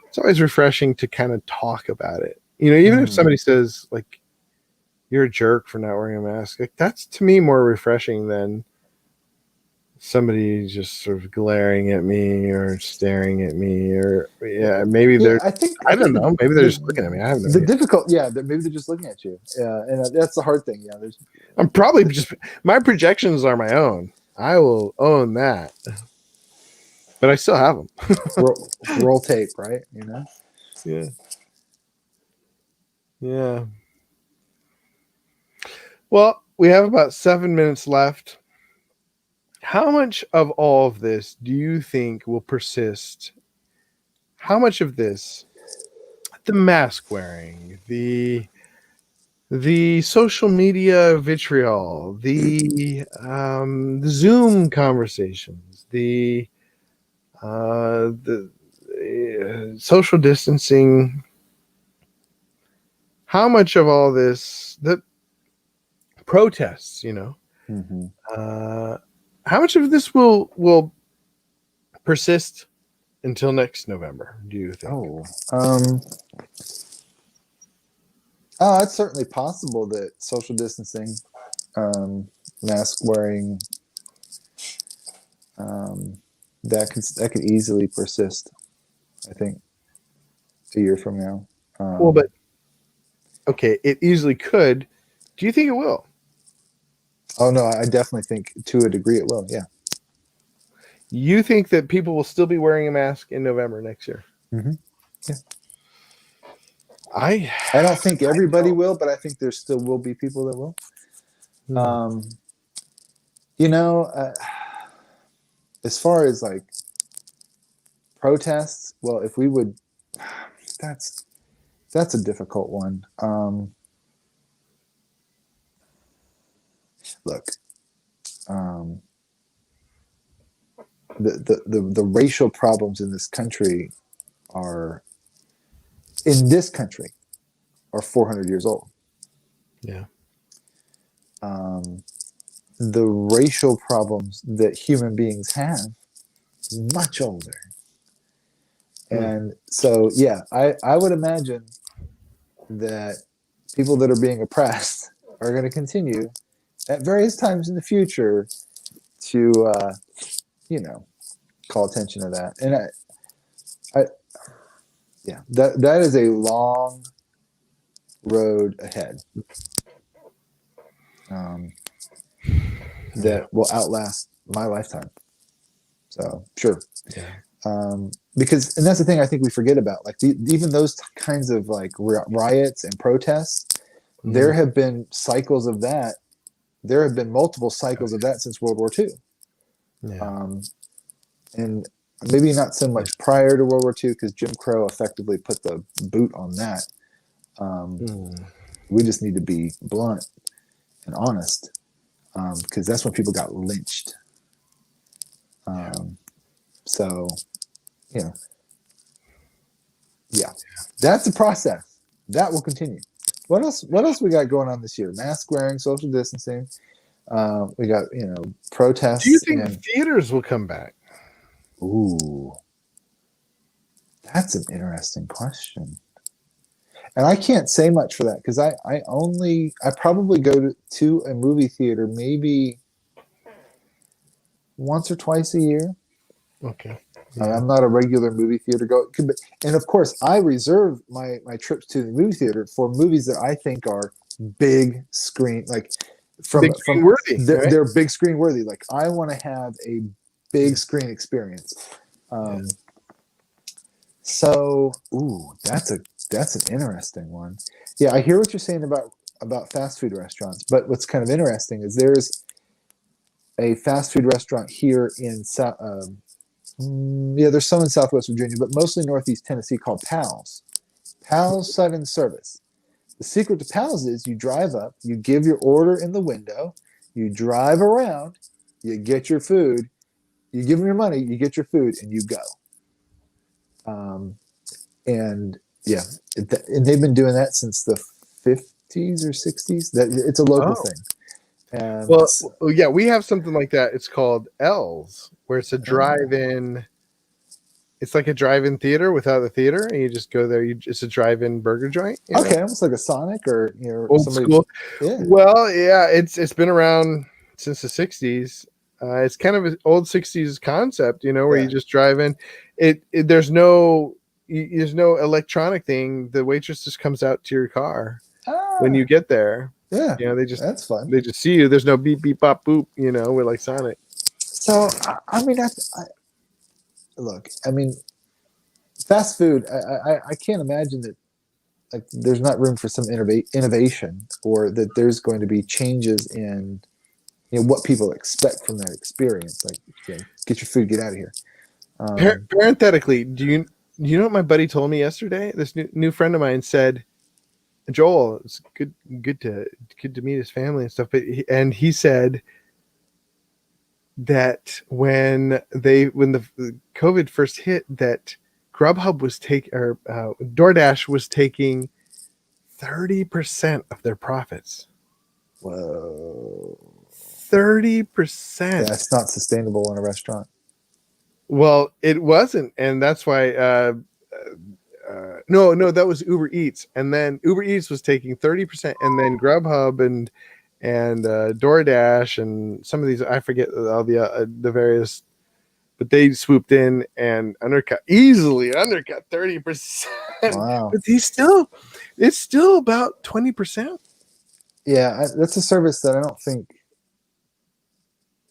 It's always refreshing to kind of talk about it. Even if somebody says like, you're a jerk for not wearing a mask, like that's to me more refreshing than somebody just sort of glaring at me or staring at me, or maybe Yeah, they're, I don't know, maybe they're just looking at me. I have no idea. difficult. Yeah, maybe they're just looking at you. Yeah, and that's the hard thing. Yeah, there's. I'm probably just, my projections are my own. I will own that, but I still have them. roll tape, right? Yeah. Yeah. Well, we have about 7 minutes left. How much of all of this do you think will persist? How much of this, the mask wearing, the social media vitriol, the Zoom conversations, the social distancing, how much of all this, the protests, Mm-hmm. how much of this will persist until next November, do you think? It's certainly possible that social distancing, mask wearing, that could easily persist. I think a year from now. Well, but okay, it easily could. Do you think it will? Oh no, I definitely think to a degree it will. Yeah. You think that people will still be wearing a mask in November next year? Mm-hmm. Yeah. I don't think everybody will, but I think there still will be people that will. You know, as far as like protests, well, if we would, that's a difficult one. Look, the racial problems in this country are in this country are 400 years old. Yeah. The racial problems that human beings have much older. And so, yeah, I would imagine that people that are being oppressed are going to continue at various times in the future to, call attention to that. And that is a long road ahead that will outlast my lifetime. So, sure. Yeah. Because, and that's the thing I think we forget about, like even those kinds of like riots and protests, there have been cycles of that. There have been multiple cycles of that since World War II. Yeah. And maybe not so much prior to World War II, because Jim Crow effectively put the boot on that. We just need to be blunt and honest, because that's when people got lynched. So, that's a process that will continue. What else we got going on this year? Mask wearing, social distancing. We got protests. Do you think theaters will come back? Ooh, that's an interesting question. And I can't say much for that because I probably go to a movie theater maybe once or twice a year. Okay. I'm not a regular movie theater go, and of course I reserve my trips to the movie theater for movies that I think are big screen, like from worthy. They're big screen worthy. Like I want to have a big screen experience. So, that's an interesting one. Yeah, I hear what you're saying about fast food restaurants, but what's kind of interesting is there's a fast food restaurant here in there's some in Southwest Virginia, but mostly Northeast Tennessee called Pal's Sudden Service. The secret to Pal's is you drive up, you give your order in the window, you drive around, you get your food, you give them your money, you get your food, and you go. And they've been doing that since the 50s or 60s. That it's a local thing. And we have something like that. It's called L's, where it's a drive-in. It's like a drive-in theater without the theater, and you just go there. It's a drive-in burger joint. Okay, almost like a Sonic or old school. Yeah. Well, yeah, it's been around since the 60s. It's kind of an old 60s concept, where you just drive in. There's no electronic thing. The waitress just comes out to your car when you get there. Yeah, that's fun. They just see you. There's no beep beep bop boop. We're like Sonic. So look. I mean, fast food. I can't imagine that. Like, there's not room for some innovation, or that there's going to be changes in what people expect from that experience. Like, get your food, get out of here. Parenthetically, do you know what my buddy told me yesterday? This new friend of mine said, Joel, it's good to meet his family and stuff. But he said that when the COVID first hit, that Grubhub was DoorDash was taking 30% of their profits. Whoa, 30%. That's not sustainable in a restaurant. Well, it wasn't, and that's why. No, that was Uber Eats, and then Uber Eats was taking 30%, and then Grubhub and DoorDash and some of these, I forget all the various, but they swooped in and easily undercut 30%. Wow. But it's still about 20%. Yeah, that's a service that I don't think.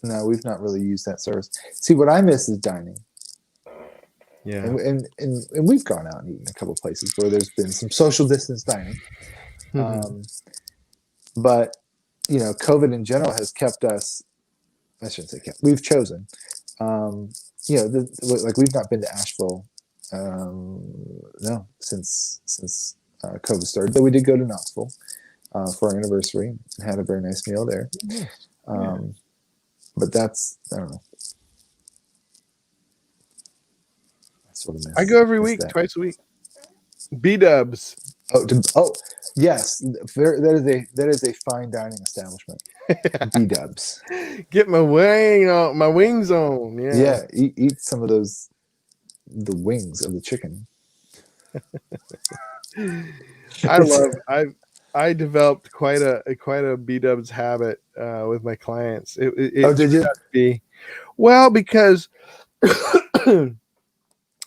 No, we've not really used that service. See, what I miss is dining. Yeah, and we've gone out and eaten a couple of places where there's been some social distance dining. But COVID in general has kept us. I shouldn't say kept. We've chosen. Like we've not been to Asheville, since COVID started. Though we did go to Knoxville for our anniversary and had a very nice meal there. But that's, I don't know. I go every week, twice a week. B-dubs. Oh, yes. That is a fine dining establishment. B-dubs. Get my wings on. Yeah. Yeah, eat some of those, the wings of the chicken. I developed quite a B-dubs habit with my clients. It Oh, did turned you? out to be well because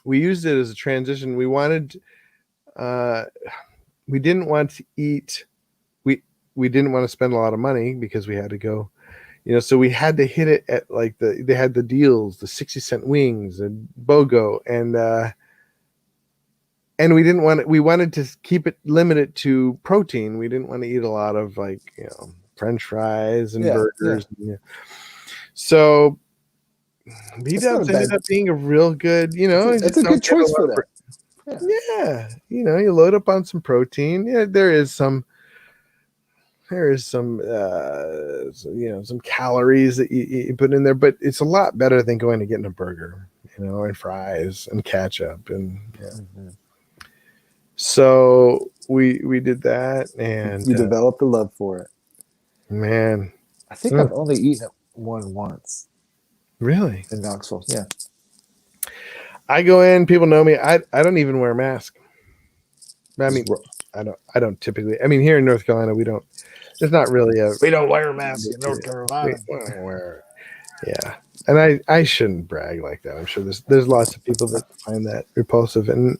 we used it as a transition. Uh, we didn't want to eat. We didn't want to spend a lot of money because we had to go, so we had to hit it at like they had the deals, the 60-cent wings and BOGO, and we wanted to keep it limited to protein. We didn't want to eat a lot of like, French fries and burgers. Yeah. So That's not a B-dubs ended bad. up being a real good, It's a good choice for that. Yeah, you load up on some protein. Yeah, there is some some calories that you put in there, but it's a lot better than going to getting a burger, and fries and ketchup and yeah. Mhm. So we did that, and You developed a love for it. man, I think I've only eaten one once really, in Knoxville. Yeah. I go in, people know me. I don't even wear a mask. I mean, I don't typically. I mean, here in North Carolina, we don't. There's not really a. We don't wear masks in North Carolina. We don't wear. Yeah, and I shouldn't brag like that. I'm sure there's lots of people that find that repulsive, and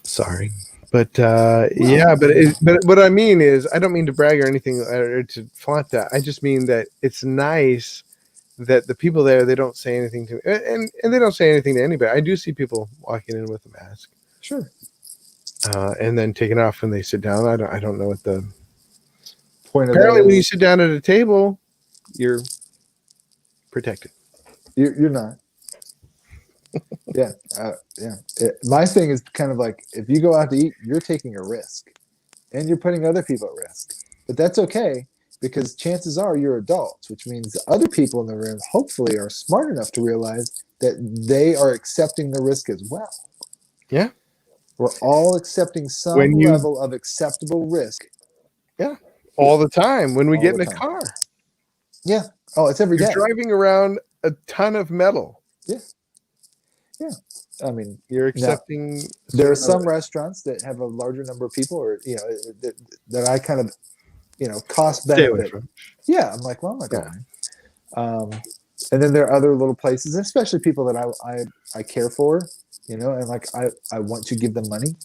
sorry, but yeah, but what I mean is, I don't mean to brag or anything or to flaunt that. I just mean that it's nice that the people there, they don't say anything to me, and they don't say anything to anybody. I do see people walking in with a mask, Sure. and then taking it off when they sit down. I don't know what the Point of apparently that when you is, sit down at a table, you're protected. you're not. Yeah. Yeah. My thing is kind of like, if you go out to eat, you're taking a risk and you're putting other people at risk. But that's okay, because chances are you're adults, which means the other people in the room hopefully are smart enough to realize that they are accepting the risk as well. Yeah. We're all accepting some When you level of acceptable risk. Yeah, all the time when we All get in the a time. car. Yeah. Oh, it's every You're day. driving around a ton of metal. Yeah. Yeah. I mean, You're now, accepting. there are some restaurants that have a larger number of people, or that I kind of, cost Stay away benefit. from. Yeah, I'm like, well, I'm not Yeah. going. And then there are other little places, especially people that I care for, and like I want to give them money,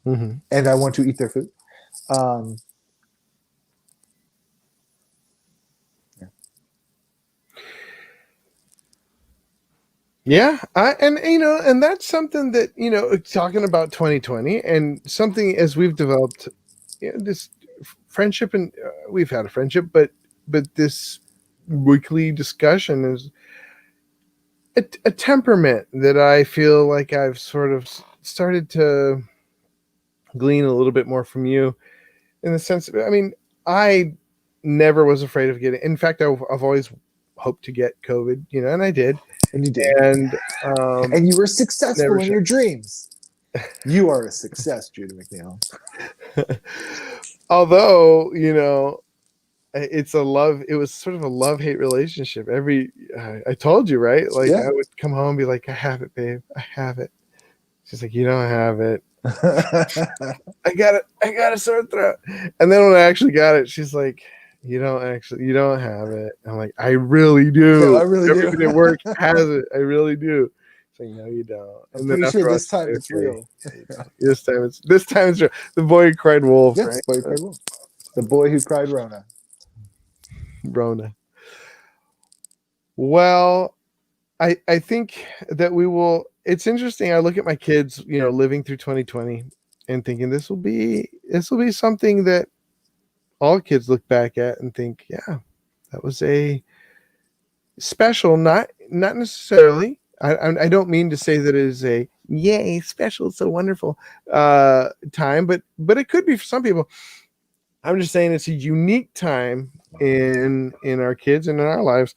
Mm-hmm. and I want to eat their food. Um, Yeah, and that's something that talking about 2020 and something as we've developed, this friendship, and we've had a friendship, but this weekly discussion is a temperament that I feel like I've sort of started to glean a little bit more from you, in the sense of, I mean, I never was afraid of getting. In fact, I've always hoped to get COVID, and I did, and you did, and and you were successful never in your dreams. You are a success, Judah McNeil. although it's it was sort of a love-hate relationship. I told you, right? Like, Yeah. I would come home and be like, I have it, babe, I have it. She's like, you don't have it. I got a sore throat. And then when I actually got it, she's like, you don't have it. I'm like, I really do. Yeah, I really do. Everybody at work has it. I really do. It's like, no, you don't. I'm pretty sure this time it's real. This time it's real. The boy who cried wolf, Yeah, right? boy who cried wolf. The boy who cried Rona. Rona. Well, I think that we will. It's interesting. I look at my kids, living through 2020 and thinking this will be something that all kids look back at and think, yeah, that was a special, not necessarily. I don't mean to say that it is a yay special, so wonderful time, but it could be for some people. I'm just saying it's a unique time in our kids and in our lives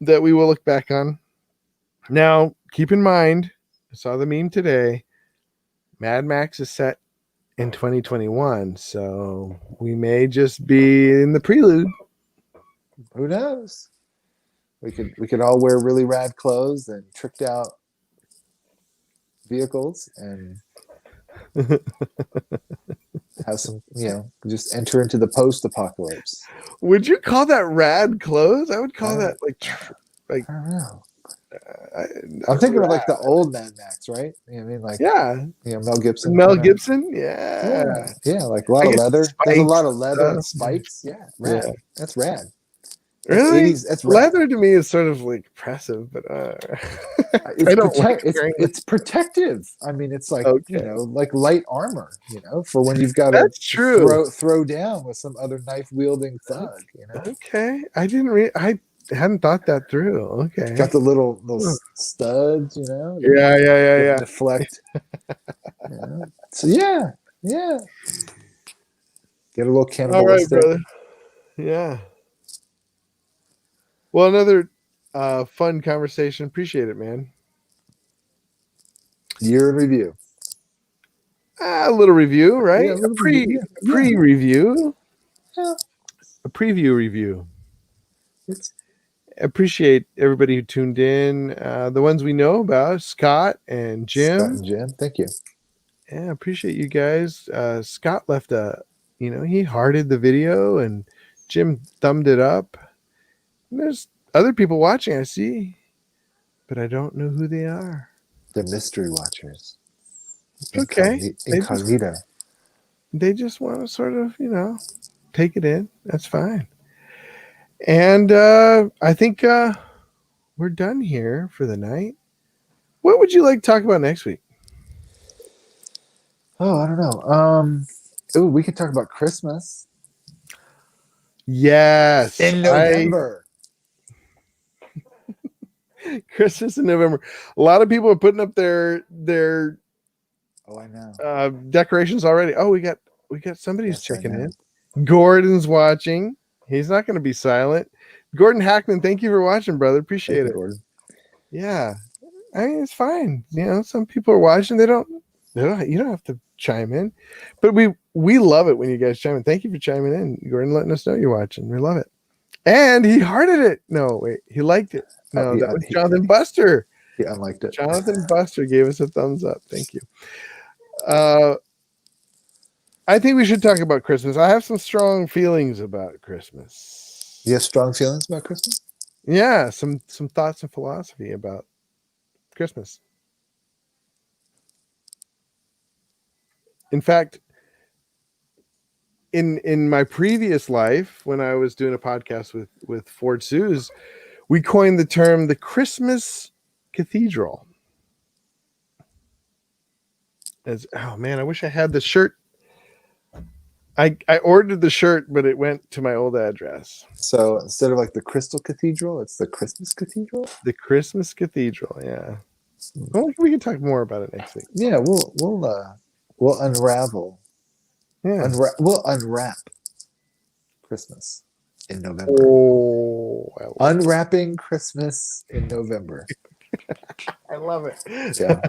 that we will look back on. Now, keep in mind, I saw the meme today. Mad Max is set in 2021, so we may just be in the prelude. Who knows? We could all wear really rad clothes and tricked out vehicles and have some, just enter into the post apocalypse. Would you call that rad clothes? I would call that like I don't know. not I'm thinking of rad. like the old Mad Max, right? I mean, like Yeah, Mel Gibson. Mel kinda, Gibson. Yeah, yeah, like a lot I of guess leather. There's a spikes. lot of leather and spikes. Yeah, Yeah, rad. That's rad. That's really. 80s. That's rad. Leather to me is sort of like oppressive, but It's I don't like it's wearing it. it's protective. I mean, it's like Okay, like light armor. For when you've got to that's true. throw down with some other knife wielding thug. Okay, I didn't. I hadn't thought that through. Okay. Got the little Huh. studs. Yeah. Deflect. So yeah. Get a little All right, cannibalistic. brother. Yeah. Well, another fun conversation. Appreciate it, man. Year in review. A little review, right? Yeah, a little review. Yeah. Pre-review, Yeah. a preview review. It's Appreciate everybody who tuned in. The ones we know about, Scott and Jim. Scott and Jim. Thank you. Yeah, appreciate you guys. Scott left he hearted the video and Jim thumbed it up. And there's other people watching, I see, but I don't know who they are. The mystery watchers. Okay. Incognito. They just want to sort of, take it in. That's fine. And I think we're done here for the night. What would you like to talk about next week? Oh, I don't know. We could talk about Christmas Yes. in November. Christmas in November. A lot of people are putting up their Oh, I know. Decorations already. Oh, we got somebody's Yes, checking I know. in. Gordon's watching. He's not going to be silent. Gordon Hackman, thank you for watching, brother. Appreciate Thank you, it. Gordon. Yeah. I mean, it's fine. Some people are watching. You don't have to chime in, but we love it when you guys chime in. Thank you for chiming in, Gordon, letting us know you're watching. We love it. And he hearted it. No, wait, he liked it. No, that was Jonathan Buster. He unliked it. Jonathan Buster gave us a thumbs up. Thank you. I think we should talk about Christmas. I have some strong feelings about Christmas. You have strong feelings about Christmas? Yeah, some thoughts and philosophy about Christmas. In fact, in my previous life, when I was doing a podcast with Ford Suze, we coined the term the Christmas Cathedral. Oh man, I wish I had the shirt. I ordered the shirt, but it went to my old address. So instead of like the Crystal Cathedral, it's the Christmas Cathedral? The Christmas Cathedral, yeah. Well, we can talk more about it next week. Yeah, we'll unravel. Yeah. We'll unwrap Christmas in November. Oh, Unwrapping Christmas in November. I love it. Yeah,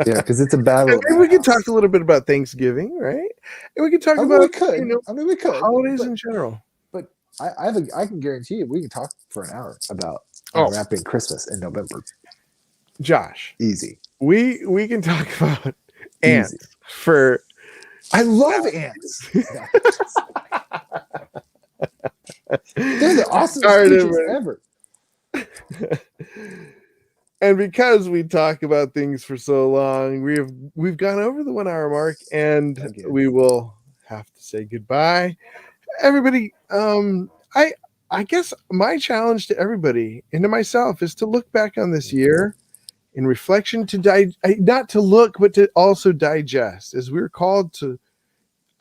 because it's a battle. And we can talk a little bit about Thanksgiving, right? And we can talk about we could. We could. holidays in general. But I can guarantee you, we can talk for an hour about unwrapping Christmas in November. Josh, easy. We can talk about ants for. I love ants. They're the awesome creatures ever. And because we talk about things for so long, we've gone over the 1 hour mark, and we will have to say goodbye, everybody. I guess my challenge to everybody and to myself is to look back on this year in reflection, not to look, but to also digest, as we're called to.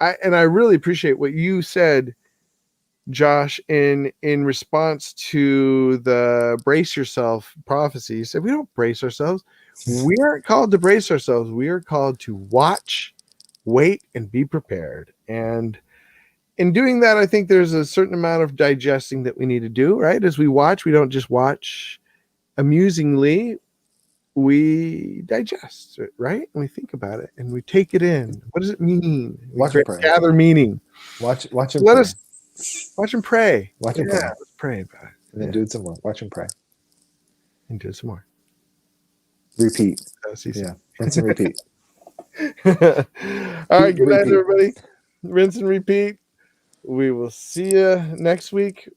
And I really appreciate what you said, Josh, in response to the brace yourself prophecy. You said we don't brace ourselves. We aren't called to brace ourselves. We are called to watch, wait, and be prepared. And in doing that, I think there's a certain amount of digesting that we need to do, right? As we watch, we don't just watch amusingly. we digest it, right? And we think about it and we take it in. What does it mean? We Watch and pray. gather meaning. Watch and Let pray. us watch and pray. Watch and Yeah, pray. let's pray about it. And then do it some more. Watch and pray. And do it some more. Repeat. That was easy. Yeah. Rinse and repeat. All right, good night, Repeat. everybody. Rinse and repeat. We will see you next week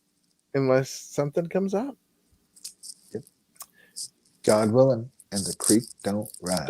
unless something comes up. God willing, and the creek don't rise.